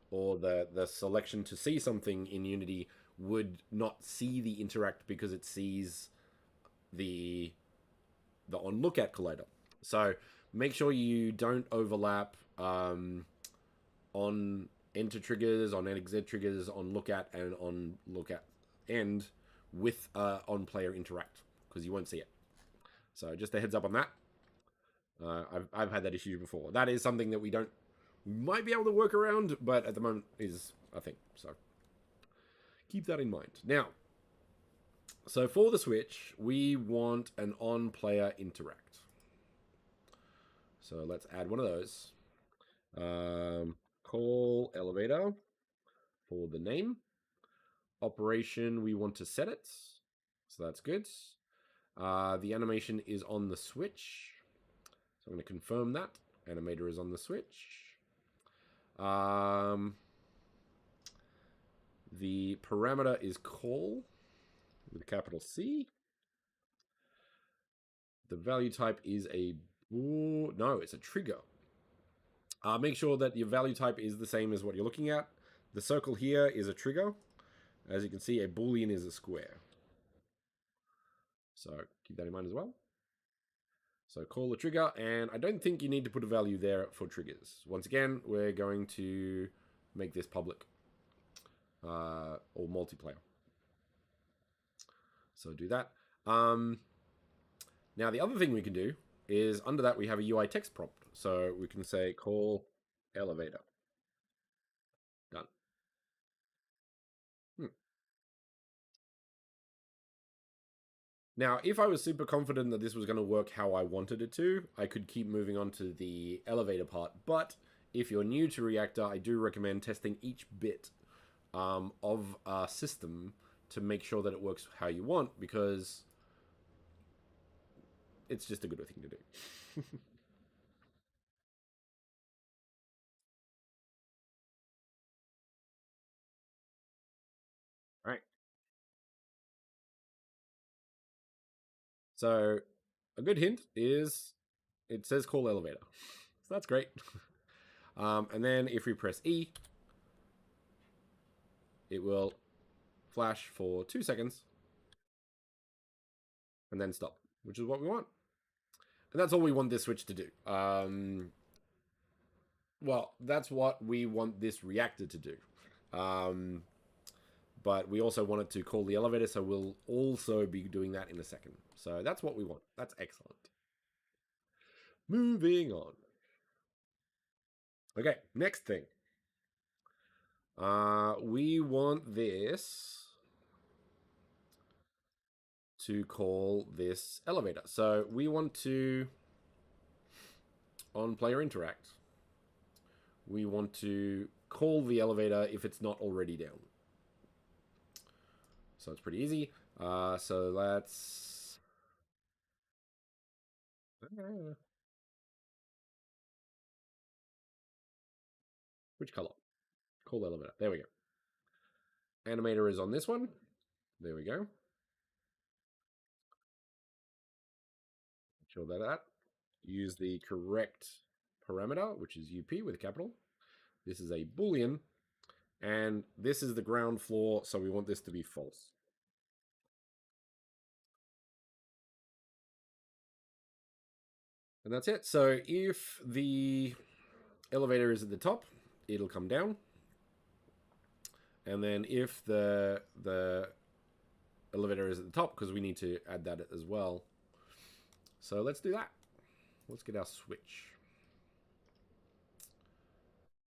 or the selection to see something in Unity would not see the interact because it sees the OnLookout collider. So make sure you don't overlap on enter triggers, on exit triggers, on lookout and on lookout end with on player interact because you won't see it. So just a heads up on that. I've had that issue before. That is something that we don't we might be able to work around, but at the moment is a thing. So keep that in mind. Now, so for the switch, we want an on-player interact. So let's add one of those. Call elevator for the name. Operation, we want to set it. So that's good. The animation is on the switch. So I'm going to confirm that. Animator is on the switch. The parameter is call with a capital C. The value type is a... no, it's a trigger. Make sure that your value type is the same as what you're looking at. The circle here is a trigger. As you can see, a boolean is a square. So keep that in mind as well. So call the trigger, and I don't think you need to put a value there for triggers. Once again, we're going to make this public or multiplayer. So do that. Now the other thing we can do is under that we have a UI text prompt. So we can say call elevator. Done. Now, if I was super confident that this was going to work how I wanted it to, I could keep moving on to the elevator part. But if you're new to Reactor, I do recommend testing each bit of a system to make sure that it works how you want, because it's just a good thing to do. All right. So a good hint is it says call elevator. So that's great. And then if we press E, it will flash for 2 seconds and then stop, which is what we want. And that's all we want this switch to do. Well, that's what we want this reactor to do. But we also want it to call the elevator, so we'll also be doing that in a second. So that's what we want. That's excellent. Moving on. Okay, next thing. We want this to call this elevator. So we want to, on player interact, we want to call the elevator if it's not already down. So it's pretty easy. So let's... which color? Call elevator. There we go. Animator is on this one. There we go. Make sure that use the correct parameter, which is UP with a capital. This is a boolean, and this is the ground floor, so we want this to be false. And that's it. So if the elevator is at the top, it'll come down. And then if the elevator is at the top, because we need to add that as well. So let's do that. Let's get our switch.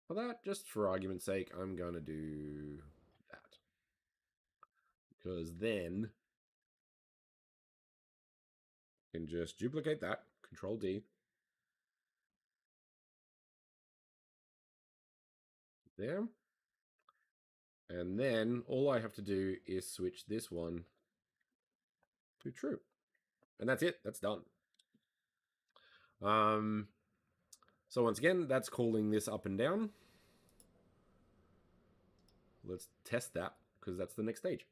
For that, just for argument's sake, I'm going to do that. Because then I can just duplicate that, Control D. There. And then all I have to do is switch this one to true. And that's it. That's done. So once again, that's calling this up and down. Let's test that, because that's the next stage.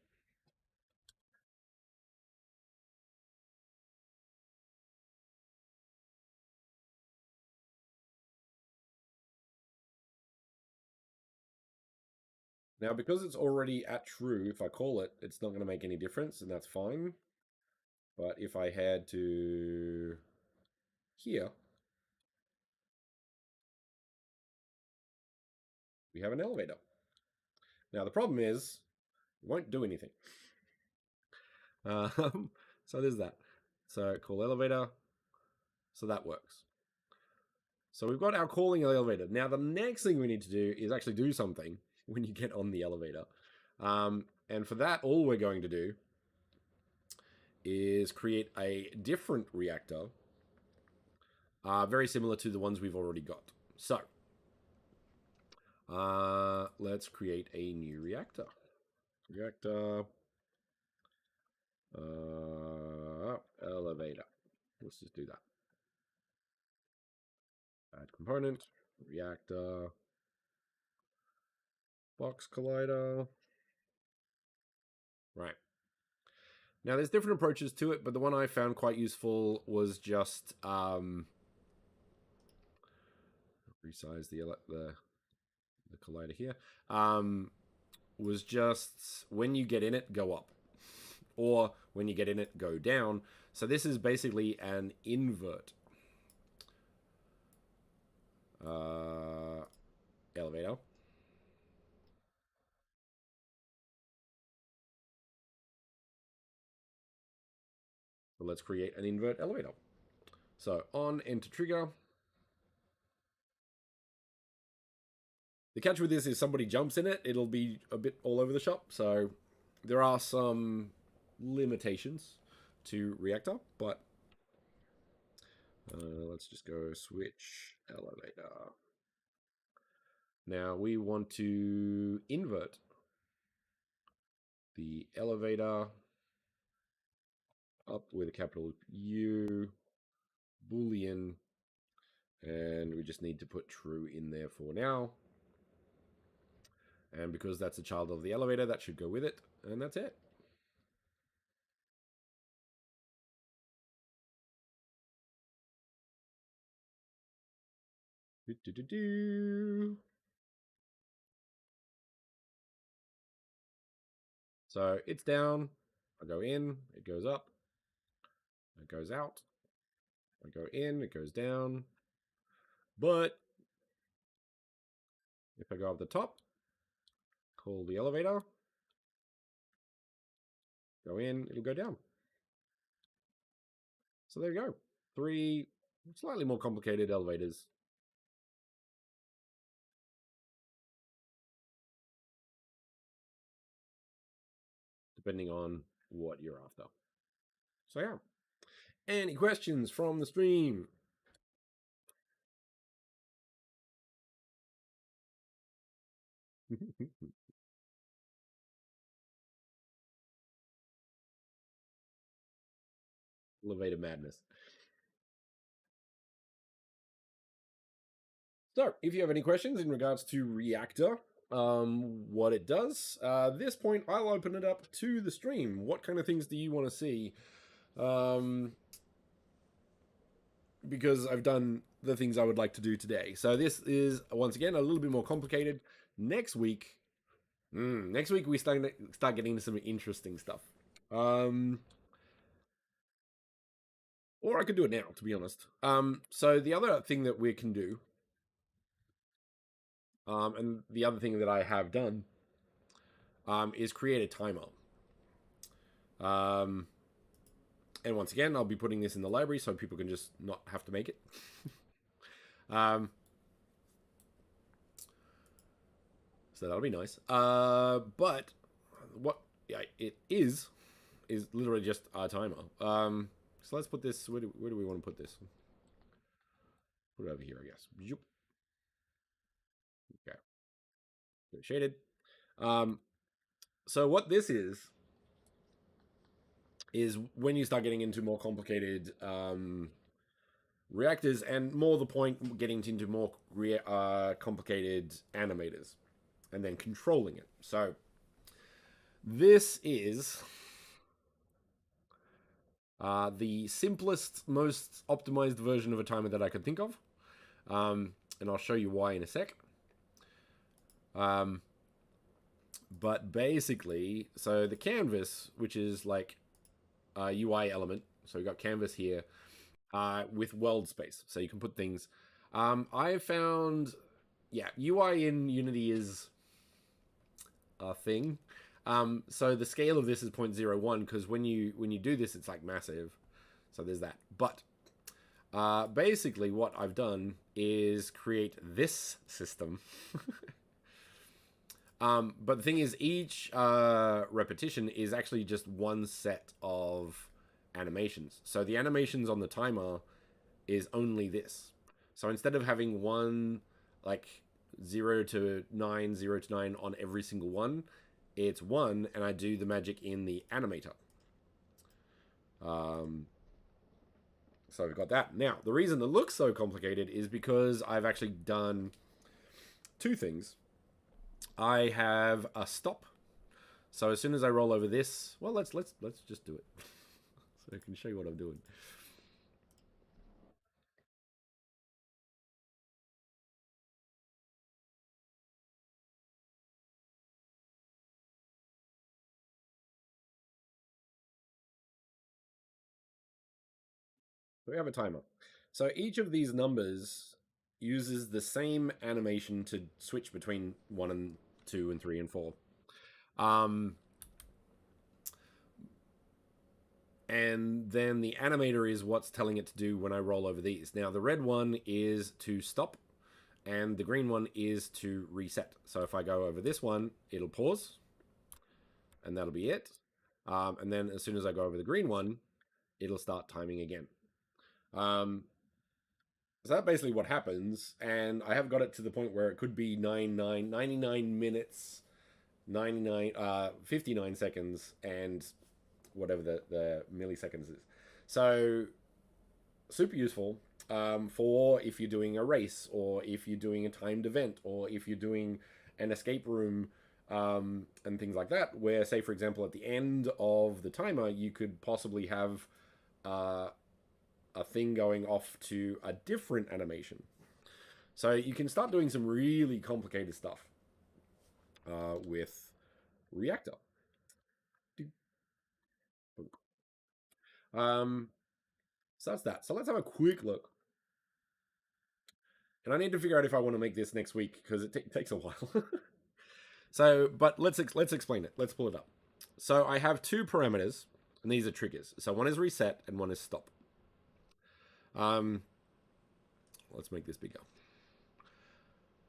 Now, because it's already at true, if I call it, it's not going to make any difference, and that's fine. But if I head to here, we have an elevator. Now, the problem is, it won't do anything. So there's that. So call elevator. So that works. So we've got our calling elevator. Now the next thing we need to do is actually do something when you get on the elevator. And for that, all we're going to do is create a different reactor, very similar to the ones we've already got. So let's create a new reactor. Reactor elevator. Let's just do that. Add component, reactor, box collider. Right. Now there's different approaches to it, but the one I found quite useful was just resize the collider here. Was just when you get in it, go up, or when you get in it, go down. So this is basically an invert elevator. So let's create an invert elevator. So on enter trigger. The catch with this is somebody jumps in it, it'll be a bit all over the shop. So there are some limitations to Reactor, but let's just go switch elevator. Now we want to invert the elevator up with a capital U, Boolean, and we just need to put true in there for now. And because that's a child of the elevator, that should go with it, and that's it. So it's down, I go in, it goes up, it goes out, I go in, it goes down. But if I go up the top, call the elevator, go in, it'll go down. So there you go. 3 slightly more complicated elevators. Depending on what you're after. So yeah. Any questions from the stream? Elevator madness. So, if you have any questions in regards to Reactor, what it does, this point I'll open it up to the stream. What kind of things do you want to see? Because I've done the things I would like to do today. So this is, once again, a little bit more complicated. Next week we start getting into some interesting stuff. Or I could do it now, to be honest. So the other thing that we can do, and the other thing that I have done, is create a timer. And once again, I'll be putting this in the library so people can just not have to make it. So that'll be nice. But what it is literally just a timer. So let's put this. Where do we want to put this? Put it over here, I guess. Okay. Shaded. So what this is when you start getting into more complicated reactors, and more the point, getting into more complicated animators, and then controlling it. So this is the simplest, most optimized version of a timer that I could think of. And I'll show you why in a sec. But basically, so the canvas, which is like a UI element, so we've got canvas here with world space, so you can put things. I found, UI in Unity is a thing. So the scale of this is 0.01, because when you do this, it's like massive. So there's that. But Basically, what I've done is create this system. But the thing is, each repetition is actually just one set of animations. So the animations on the timer is only this. So instead of having one, like 0 to 9, 0 to 9 on every single one, it's one, and I do the magic in the animator. So we've got that. Now, the reason it looks so complicated is because I've actually done two things. I have a stop. So as soon as I roll over this, well, let's just do it, so I can show you what I'm doing. We have a timer. So each of these numbers uses the same animation to switch between 1 and 2 and 3 and 4. Um, and then the animator is what's telling it to do when I roll over these. Now, the red one is to stop, and the green one is to reset. So if I go over this one, it'll pause, and that'll be it. And then as soon as I go over the green one, it'll start timing again. So that's basically what happens, and I have got it to the point where it could be 99 minutes, 59 seconds, and whatever the milliseconds is. So super useful for if you're doing a race, or if you're doing a timed event, or if you're doing an escape room, and things like that, where, say, for example, at the end of the timer, you could possibly have a thing going off to a different animation. So you can start doing some really complicated stuff with Reactor. Um, so that's that. So let's have a quick look. And I need to figure out if I want to make this next week, because it takes a while. So, but let's explain it. Let's pull it up. So I have two parameters, and these are triggers. So one is reset and one is stop. Let's make this bigger.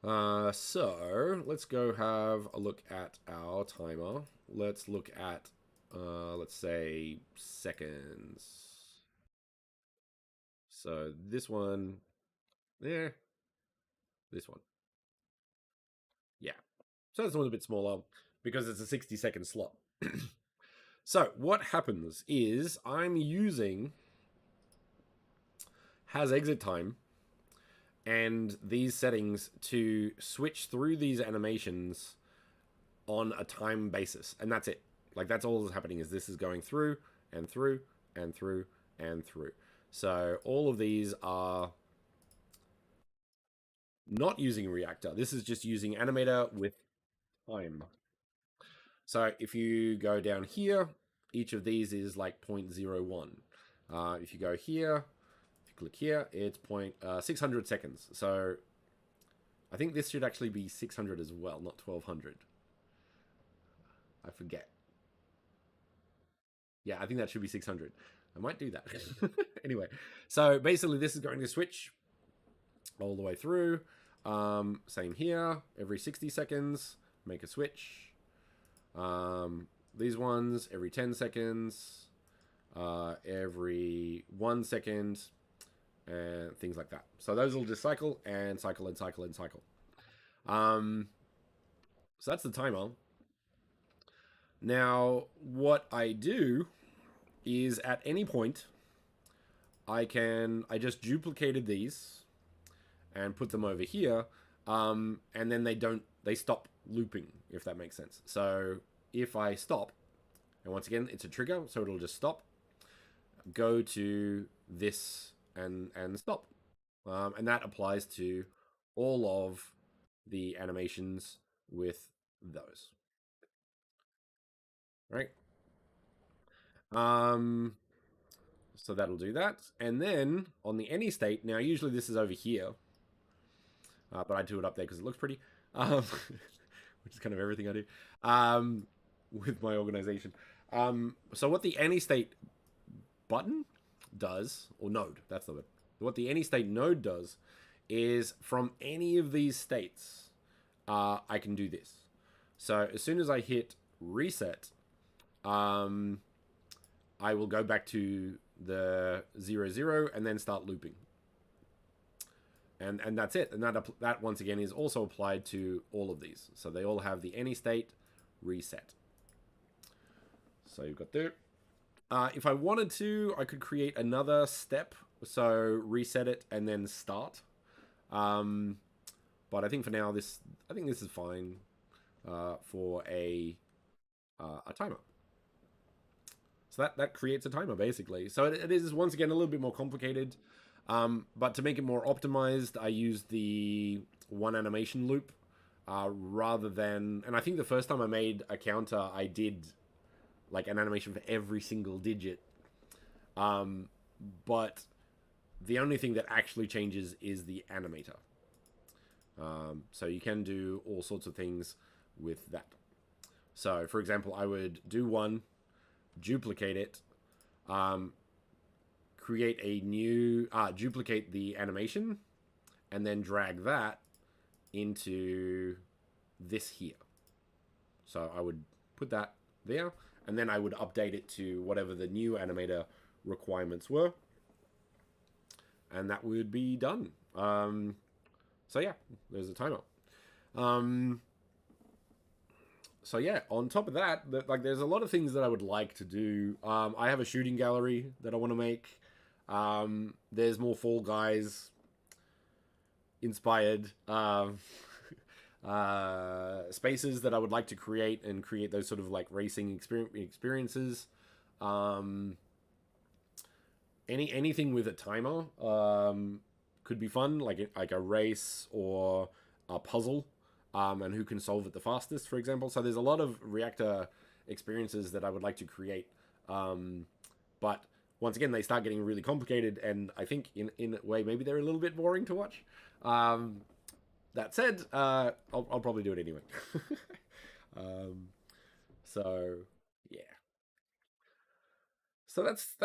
So let's go have a look at our timer. Let's look at, let's say, seconds. So this one, yeah, this one, yeah. So this one's a bit smaller because it's a 60-second slot. So what happens is I'm using has exit time and these settings to switch through these animations on a time basis, and that's it. Like, that's all that's happening, is this is going through and through and through and through. So all of these are not using Reactor. This is just using animator with time. So if you go down here, each of these is like 0.01. If you go here, if you click here, it's 600 seconds. So I think this should actually be 600 as well, not 1200. I forget. Yeah, I think that should be 600. I might do that. Anyway, so basically this is going to switch all the way through. Same here, every 60 seconds, make a switch. These ones, every 10 seconds, every 1 second, and things like that. So those will just cycle and cycle and cycle and cycle. So that's the timer. Now, what I do is at any point, I just duplicated these and put them over here, and then they stop looping, if that makes sense. So if I stop, and once again, it's a trigger, so it'll just stop, go to this and stop. And that applies to all of the animations with those. Right? So that'll do that. And then on the any state, now usually this is over here, but I do it up there because it looks pretty, which is kind of everything I do with my organization. So what the any state button does, or node, that's the word. what the any state node does is from any of these states, I can do this. So as soon as I hit reset, I will go back to the 0, and then start looping. And that's it. And that once again is also applied to all of these. So they all have the any state reset. So you've got that. If I wanted to, I could create another step. So reset it and then start. But I think for now, I think this is fine for a timer. So that creates a timer basically. So it is once again a little bit more complicated. But to make it more optimized, I used the one animation loop rather than. And I think the first time I made a counter, I did like an animation for every single digit. But the only thing that actually changes is the animator. So you can do all sorts of things with that. So, for example, I would do one, duplicate it, create a new, duplicate the animation, and then drag that into this here. So I would put that there, and then I would update it to whatever the new animator requirements were, and that would be done. So yeah, there's a timer. So yeah, on top of that, like there's a lot of things that I would like to do. I have a shooting gallery that I want to make. There's more Fall Guys inspired spaces that I would like to create and create those sort of like racing experiences. Anything with a timer could be fun, like a race or a puzzle, and who can solve it the fastest, for example. So there's a lot of Reactor experiences that I would like to create, but once again, they start getting really complicated, and I think in a way maybe they're a little bit boring to watch. That said, I'll probably do it anyway. So yeah. So that's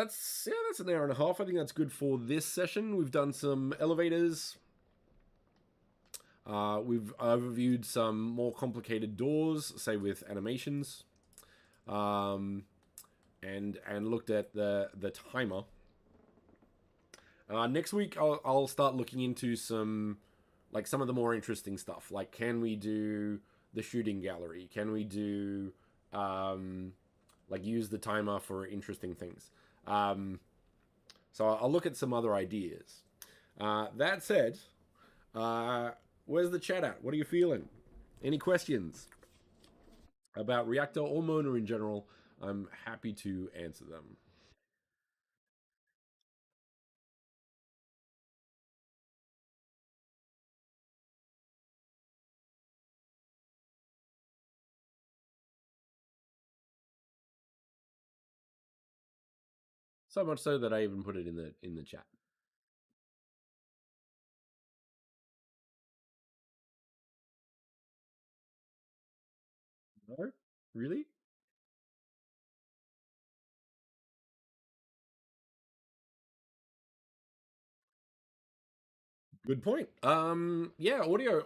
an hour and a half. I think that's good for this session. We've done some elevators. We've overviewed some more complicated doors, say with animations, and looked at the timer. Next week, I'll start looking into some of the more interesting stuff. Like, can we do the shooting gallery? Can we do use the timer for interesting things? So I'll look at some other ideas. That said, where's the chat at? What are you feeling? Any questions about Reactor or Mona in general? I'm happy to answer them. So much so that I even put it in the chat. No, really? Good point. Yeah, audio.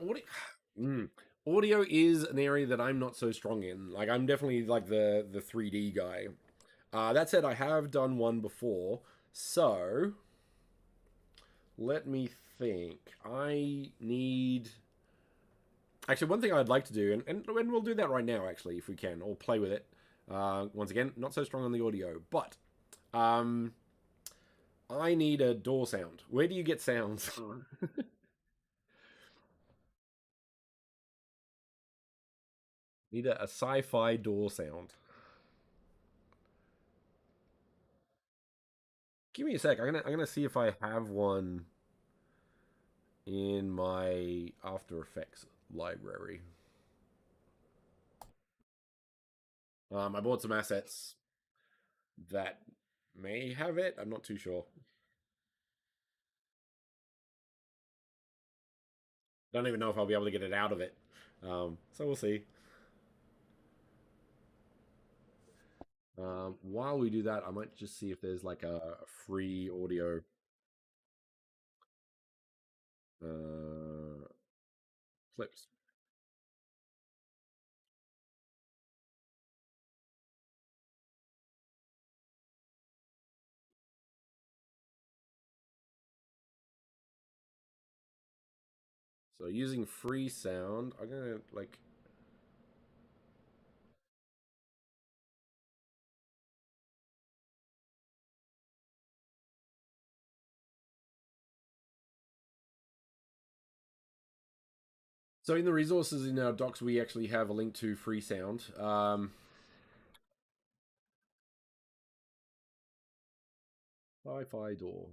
Mm. Audio is an area that I'm not so strong in. Like, I'm definitely like the 3D guy. That said, I have done one before, so let me think. I need. Actually, one thing I'd like to do, and we'll do that right now, actually, if we can, or play with it. Once again, not so strong on the audio, but I need a door sound. Where do you get sounds? Need a sci-fi door sound. Give me a sec. I'm gonna see if I have one in my After Effects library. I bought some assets that may have it. I'm not too sure. Don't even know if I'll be able to get it out of it. So we'll see. While we do that, I might just see if there's like a free audio Flips. So using free sound, I'm gonna like. So in the resources in our docs, we actually have a link to free sound. Hi-fi door.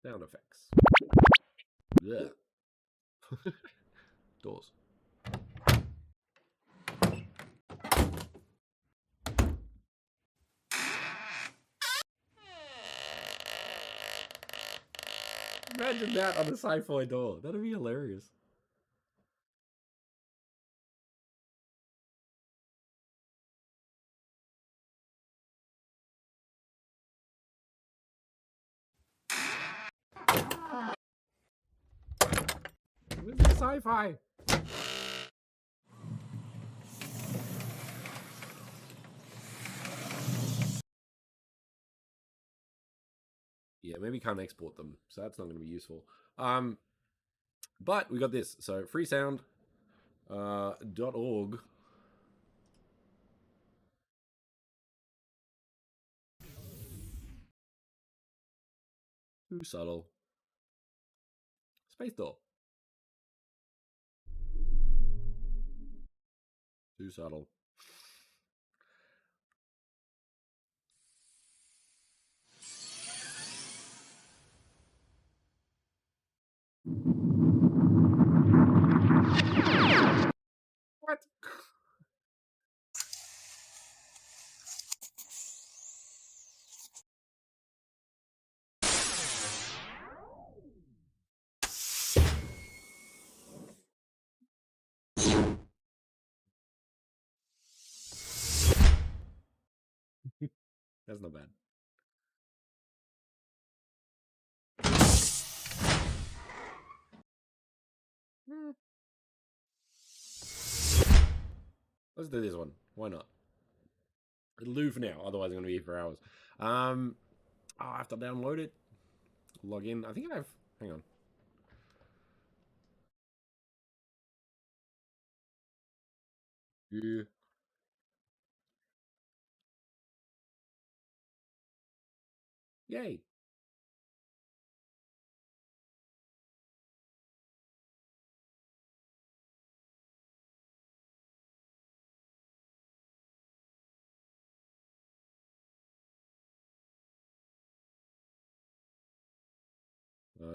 Sound effects. Yeah. Doors. Imagine that on a sci-fi door. That'd be hilarious. This is sci-fi. Yeah, maybe can't export them, so that's not going to be useful. But we got this. So freesound .org. Too subtle. Space door. Too subtle. What? That's not bad. Let's do this one. Why not? It'll do for now. Otherwise, I'm going to be here for hours. I have to download it. Log in. I think I've. Hang on. Yeah. Yay.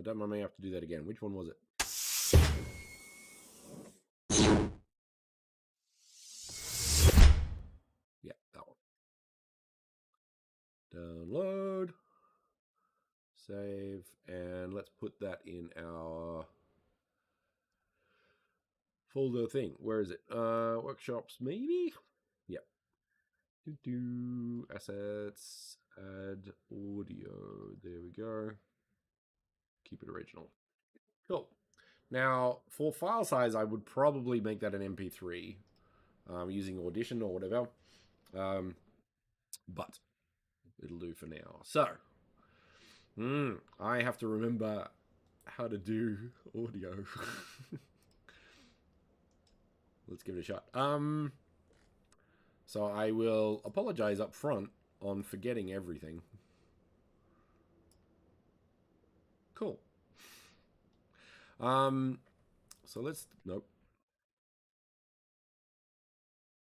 Don't mind me, I have to do that again. Which one was it? Yeah, that one. Download. Save. And let's put that in our folder thing. Where is it? Workshops, maybe? Yep. Assets. Add audio. There we go. Keep it original. Cool. Now, for file size, I would probably make that an MP3 using Audition or whatever. But it'll do for now. So, I have to remember how to do audio. Let's give it a shot. So I will apologize up front on forgetting everything. Cool. So let's nope.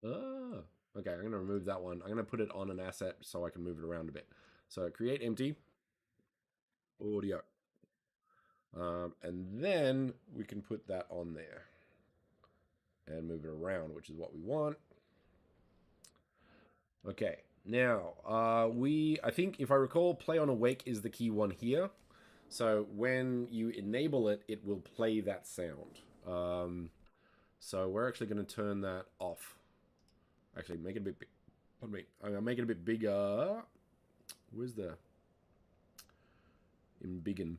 Okay, I'm gonna remove that one. I'm gonna put it on an asset so I can move it around a bit. So create empty audio. And then we can put that on there and move it around, which is what we want. Okay, now I think if I recall, play on awake is the key one here. So when you enable it, it will play that sound. So we're actually going to turn that off. Actually, make it a bit big. Pardon me. I'm going to make it a bit bigger. Where's the... in biggin.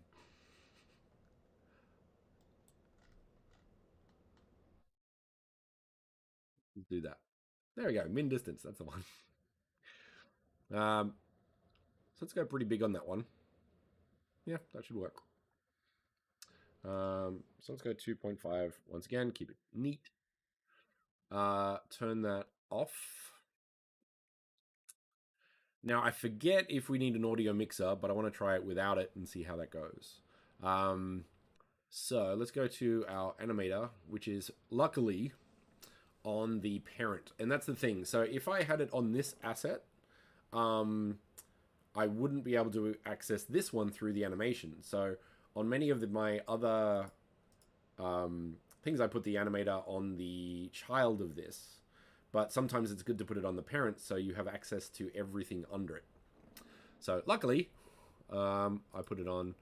Let's do that. There we go. Min distance. That's the one. So let's go pretty big on that one. Yeah, that should work. So let's go 2.5 once again. Keep it neat. Turn that off. Now, I forget if we need an audio mixer, but I want to try it without it and see how that goes. So let's go to our animator, which is luckily on the parent. And that's the thing. So if I had it on this asset, I wouldn't be able to access this one through the animation. So on many of my other things, I put the animator on the child of this. But sometimes it's good to put it on the parent so you have access to everything under it. So luckily, I put it on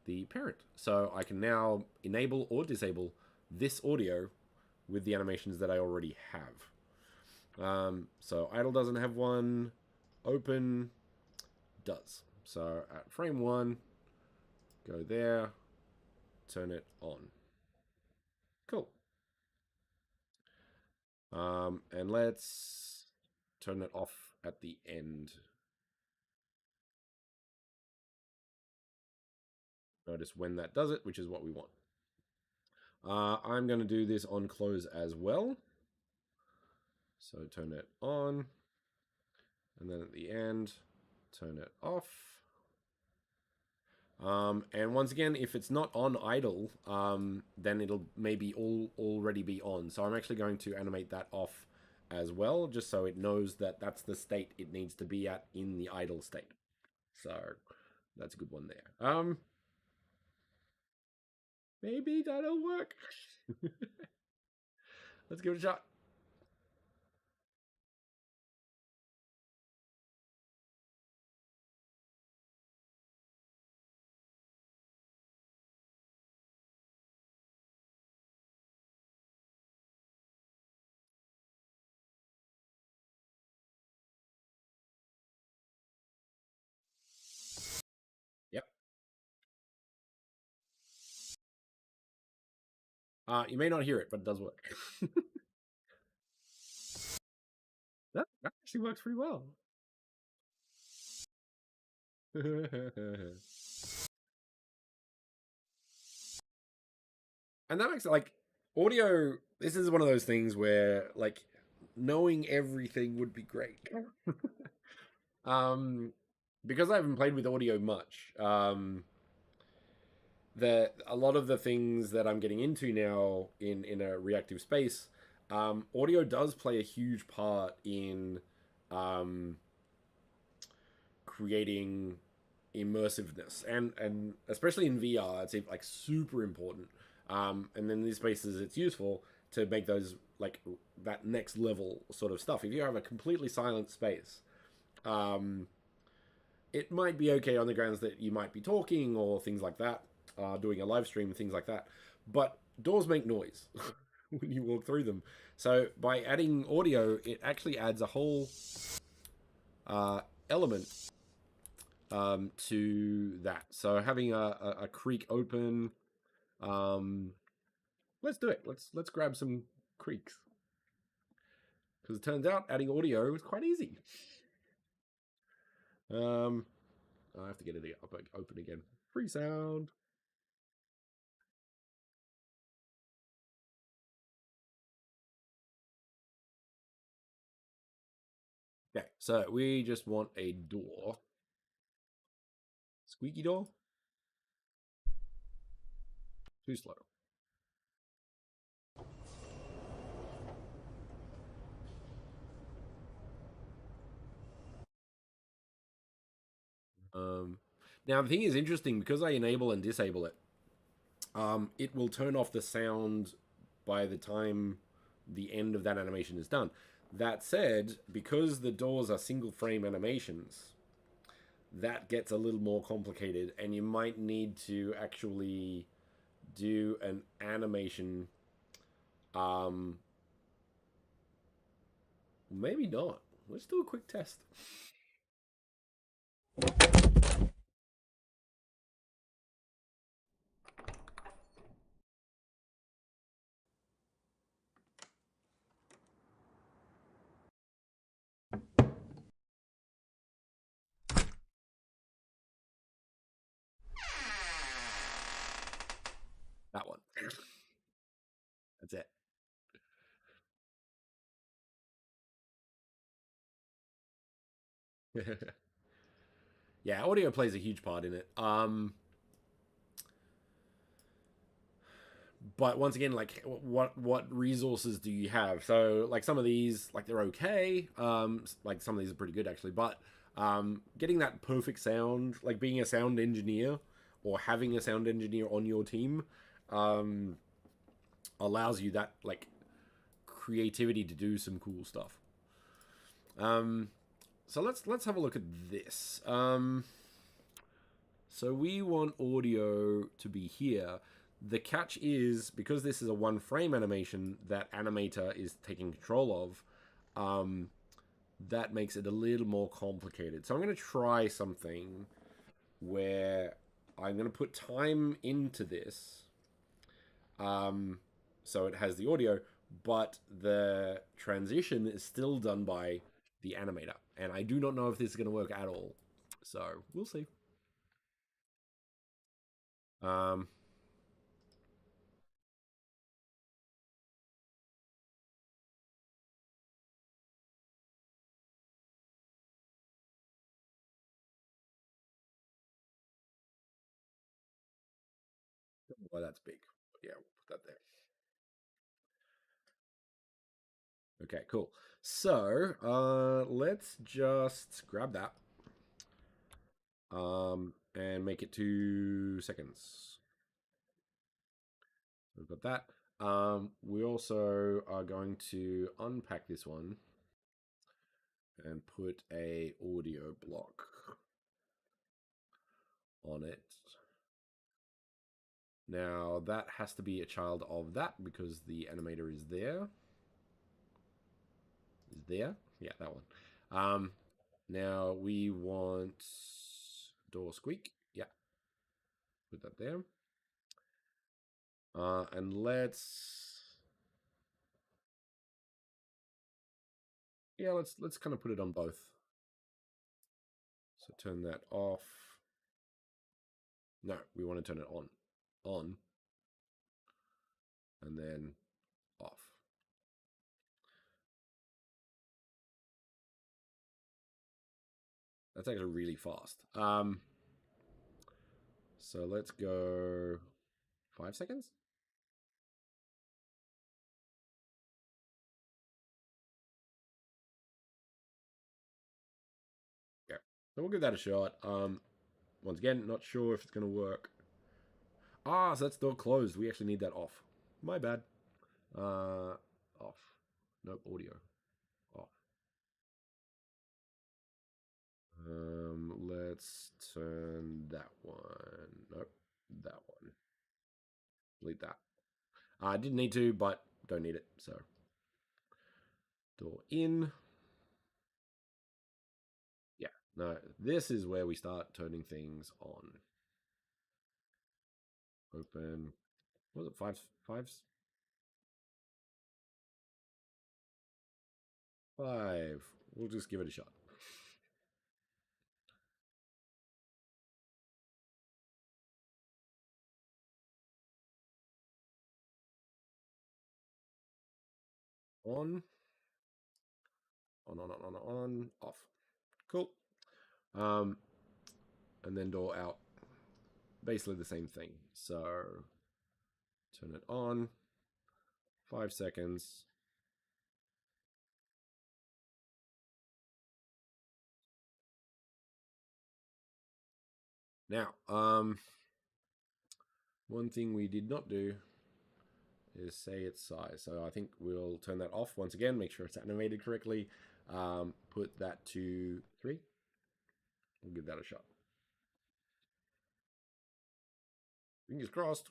the parent. So I can now enable or disable this audio with the animations that I already have. So idle doesn't have one. Open does. So at frame 1, go there, turn it on. Cool. And let's turn it off at the end. Notice when that does it, which is what we want. I'm going to do this on close as well. So turn it on. And then at the end, turn it off. And once again, if it's not on idle, then it'll maybe already be on. So I'm actually going to animate that off as well, just so it knows that that's the state it needs to be at in the idle state. So that's a good one there. Maybe that'll work. Let's give it a shot. Yep. You may not hear it, but it does work. That actually works pretty well. And that makes it like audio. This is one of those things where like knowing everything would be great. Because I haven't played with audio much. That a lot of the things that I'm getting into now in a reactive space, audio does play a huge part in creating immersiveness, and especially in VR, it's like super important. And then in these spaces, it's useful to make those like that next level sort of stuff. If you have a completely silent space, it might be okay on the grounds that you might be talking or things like that, doing a live stream, things like that. But doors make noise when you walk through them. So by adding audio, it actually adds a whole element to that. So having a creek open, let's do it. Let's grab some creeks, because it turns out adding audio is quite easy. I have to get it up open again. Free sound. Okay, so we just want a door. Squeaky door? Too slow. Now the thing is interesting, because I enable and disable it. It will turn off the sound by the time the end of that animation is done. That said, because the doors are single frame animations, that gets a little more complicated, and you might need to actually do an animation. Maybe not. Let's do a quick test. That one. That's it. Yeah, audio plays a huge part in it. But once again, like what resources do you have? So like some of these, like they're okay. Like some of these are pretty good actually, but getting that perfect sound, like being a sound engineer or having a sound engineer on your team, um, allows you that like creativity to do some cool stuff. Um, so let's have a look at this. So we want audio to be here. The catch is because this is a one frame animation that animator is taking control of, that makes it a little more complicated. So I'm going to try something where I'm going to put time into this, um, so it has the audio, but the transition is still done by the animator. And I do not know if this is going to work at all. So we'll see. Um, well, that's big. But yeah, we'll put that there. Okay, cool. So let's just grab that and make it 2 seconds. We've got that. We also are going to unpack this one and put a audio block on it. Now that has to be a child of that because the animator is there. Is there? Yeah, that one. Now we want door squeak. Yeah, put that there. And let's kind of put it on both. So turn that off. No, we want to turn it on, and then off. That's actually really fast. So let's go 5 seconds. Yeah. So we'll give that a shot. Once again, not sure if it's going to work. Ah, so that's door closed. We actually need that off. My bad. Off. Nope, audio. Off. Let's turn that one. Nope, that one. Delete that. I didn't need to, but don't need it. So door in. Yeah. No, this is where we start turning things on. Open. What was it? Fives? 5. We'll just give it a shot. On. On. Off. Cool. Um, and then door out. Basically the same thing. So turn it on. 5 seconds. Now, one thing we did not do is say its size. So I think we'll turn that off once again, make sure it's animated correctly. Put that to 3. We'll give that a shot. Fingers crossed.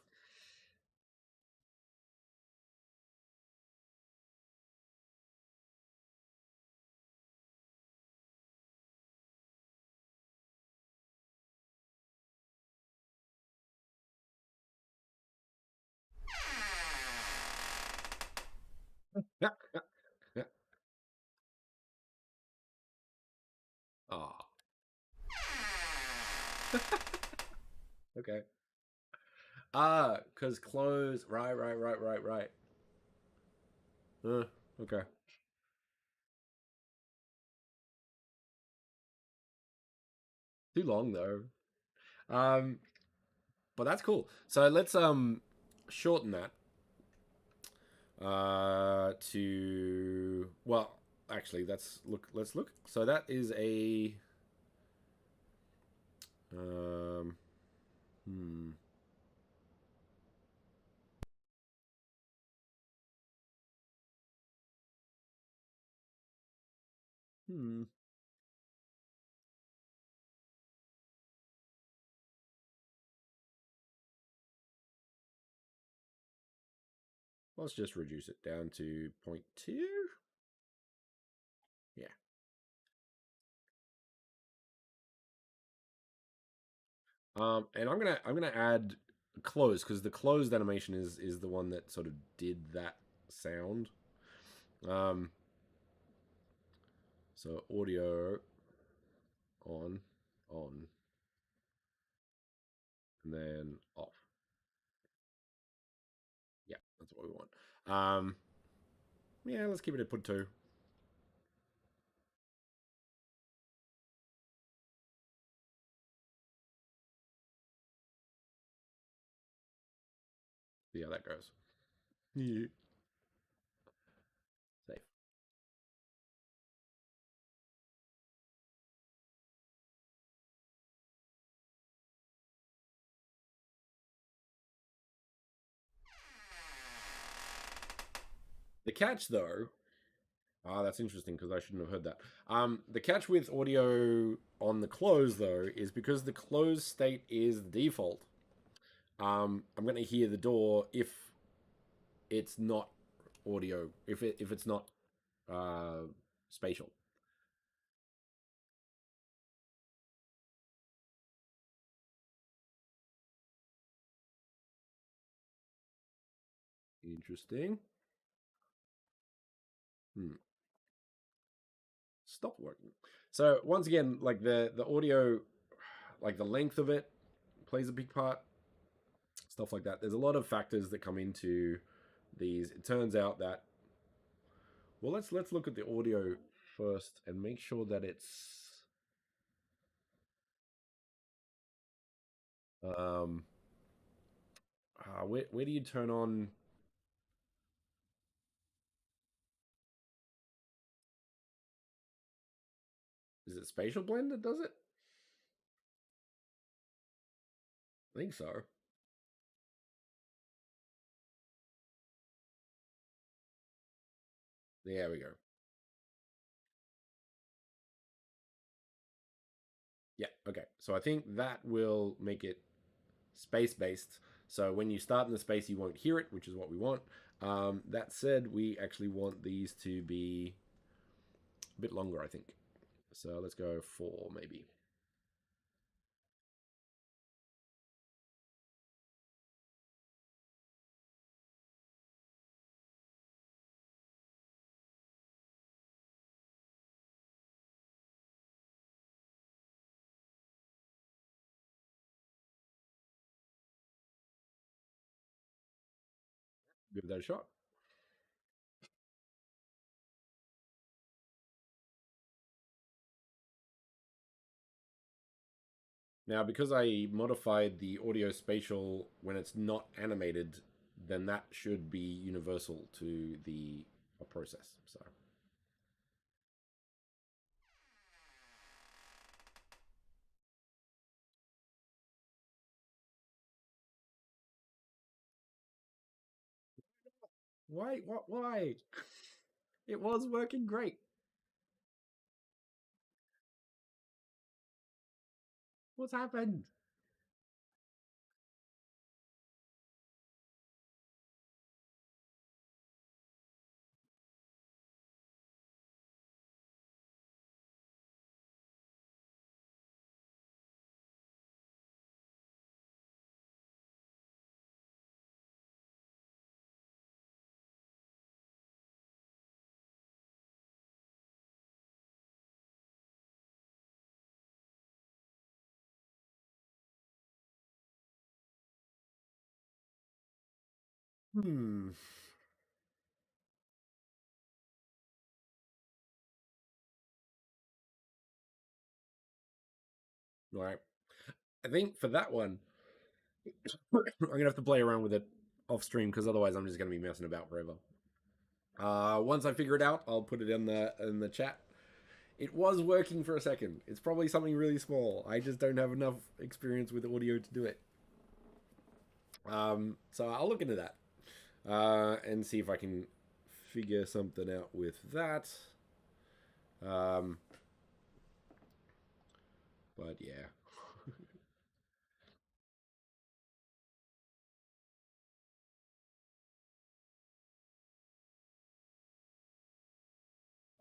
Yeah. Yeah. Ah. Okay. Ah, because close. Right. Okay. Too long though. Um, but that's cool. So let's shorten that to, well, actually let's look. So that is a um hmm hmm let's just reduce it down to zero point 0.2. Yeah. And I'm gonna add close because the closed animation is the one that sort of did that sound. Um, so audio on, on, and then off. Yeah, that's what we want. Yeah, let's keep it at put 2. See how that goes. Yeah. Safe. The catch though, that's interesting because I shouldn't have heard that. The catch with audio on the close though is because the closed state is the default. I'm going to hear the door if it's not audio, if it's not uh, spatial. Interesting. Hmm. Stop working. So once again, like the audio, like the length of it plays a big part. Stuff like that. There's a lot of factors that come into these. It turns out that, well, let's look at the audio first and make sure that it's um where do you turn on, is it spatial blend that does it? I think so. There we go. Yeah, okay. So I think that will make it space based. So when you start in the space, you won't hear it, which is what we want. That said, we actually want these to be a bit longer, I think. So let's go 4 maybe. Give that a shot. Now, because I modified the audio spatial when it's not animated, then that should be universal to the process. So why? What? Why? It was working great. What's happened? Hmm. All right. I think for that one, I'm gonna have to play around with it off stream because otherwise I'm just gonna be messing about forever. Once I figure it out, I'll put it in the chat. It was working for a second. It's probably something really small. I just don't have enough experience with audio to do it. So I'll look into that and see if I can figure something out with that. Um, but yeah,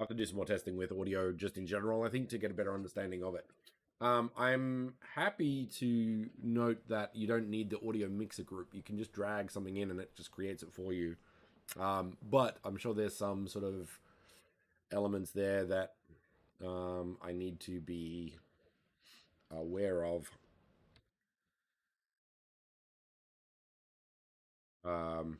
I have to do some more testing with audio just in general, I think, to get a better understanding of it. I'm happy to note that you don't need the audio mixer group. You can just drag something in and it just creates it for you. But I'm sure there's some sort of elements there that I need to be aware of. Um,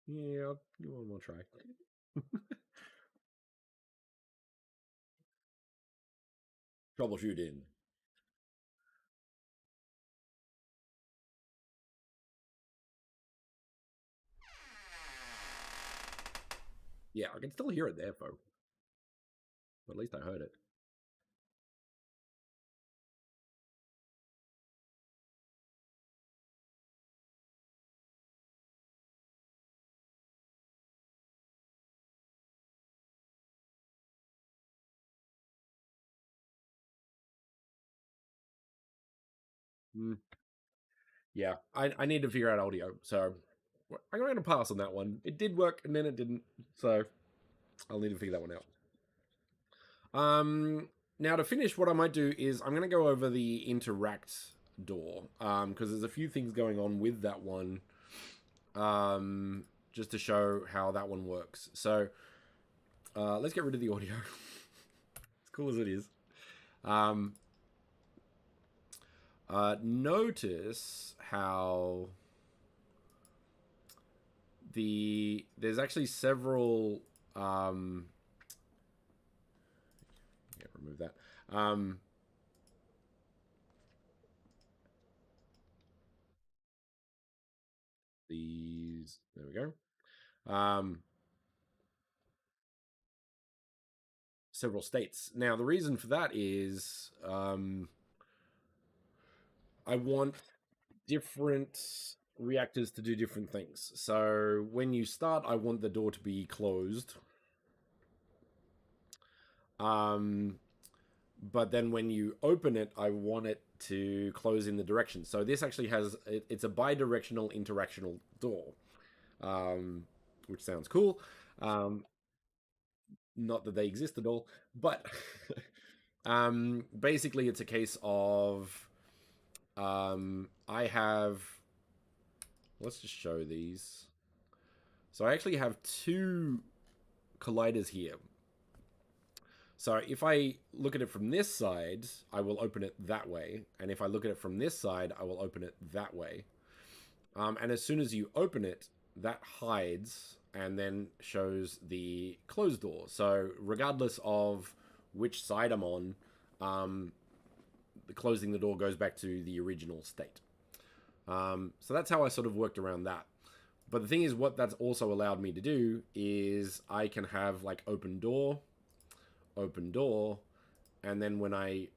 yeah, I'll give one more try. Troubleshooting. Yeah, I can still hear it there, folks. At least I heard it. Mm, yeah, I need to figure out audio, so I'm going to pass on that one. It did work, and then it didn't, so I'll need to figure that one out. Now to finish, what I might do is I'm going to go over the interact door because there's a few things going on with that one, just to show how that one works. So let's get rid of the audio, as cool as it is. Um, Notice how there's actually several. Yeah, remove that. These, there we go. Several states. Now the reason for that is I want different reactors to do different things. So when you start, I want the door to be closed. Um, but then when you open it, I want it to close in the direction. So this actually has it's a bi-directional interactional door, which sounds cool. Not that they exist at all, but basically it's a case of I have. Let's just show these. So I actually have two colliders here. So if I look at it from this side, I will open it that way. And if I look at it from this side, I will open it that way. And as soon as you open it, that hides and then shows the closed door. So regardless of which side I'm on, closing the door goes back to the original state. So that's how I sort of worked around that. But the thing is, what that's also allowed me to do is I can have like open door, and then when I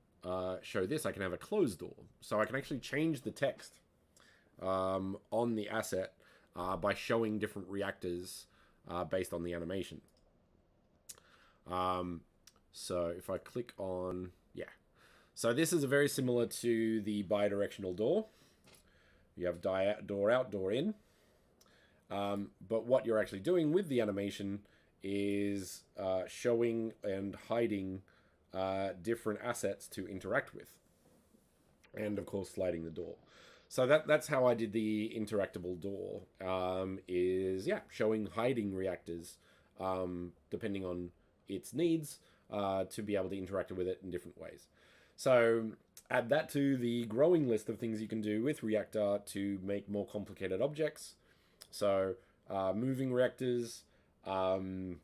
show this, I can have a closed door. So I can actually change the text on the asset by showing different reactors based on the animation. So if I click on, yeah. So this is very similar to the bidirectional door. You have door out, door in. But what you're actually doing with the animation is showing and hiding different assets to interact with. And of course, sliding the door. So that's how I did the interactable door. Is yeah, showing hiding reactors, depending on its needs, to be able to interact with it in different ways. So add that to the growing list of things you can do with Reactor to make more complicated objects. So moving reactors, and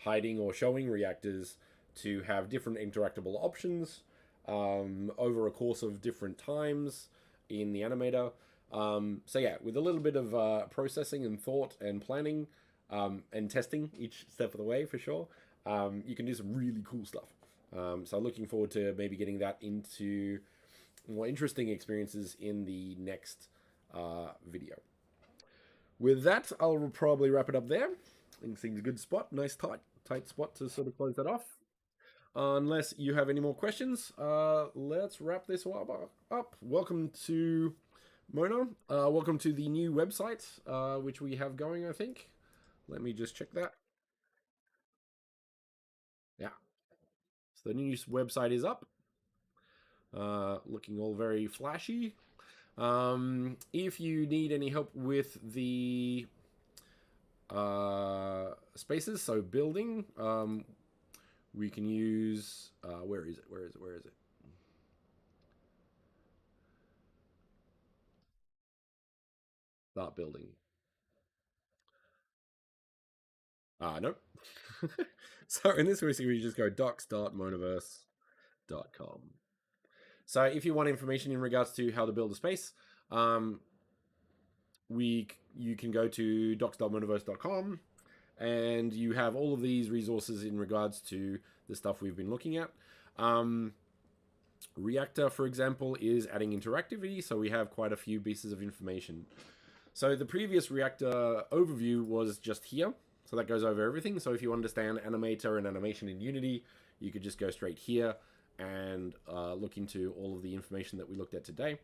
hiding or showing reactors to have different interactable options over a course of different times in the animator. So yeah, with a little bit of processing and thought and planning and testing each step of the way for sure, you can do some really cool stuff. So looking forward to maybe getting that into more interesting experiences in the next video. With that, I'll probably wrap it up there. I think seems a good spot, nice tight spot to sort of close that off. Unless you have any more questions, let's wrap this up. Welcome to Mona. Welcome to the new website, which we have going, I think. Let me just check that. Yeah. So the new website is up. Looking all very flashy. If you need any help with the spaces, so building, we can use where is it? Start building. Nope. So in this recipe, we just go docs.monaverse.com. So if you want information in regards to how to build a space, you can go to docs.monaverse.com, and you have all of these resources in regards to the stuff we've been looking at. Reactor, for example, is adding interactivity, so we have quite a few pieces of information. So the previous Reactor overview was just here, so that goes over everything. So if you understand Animator and animation in Unity, you could just go straight here and look into all of the information that we looked at today.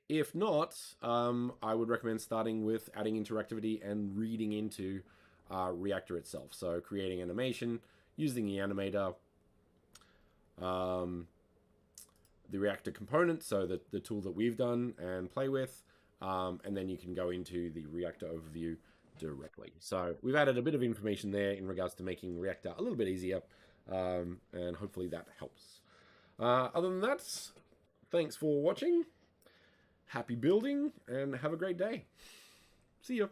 If not, I would recommend starting with adding interactivity and reading into Reactor itself. So creating animation, using the animator, the Reactor component, so that the tool that we've done and play with, and then you can go into the Reactor overview directly. So we've added a bit of information there in regards to making Reactor a little bit easier, and hopefully that helps. Other than that, thanks for watching, happy building, and have a great day. See you.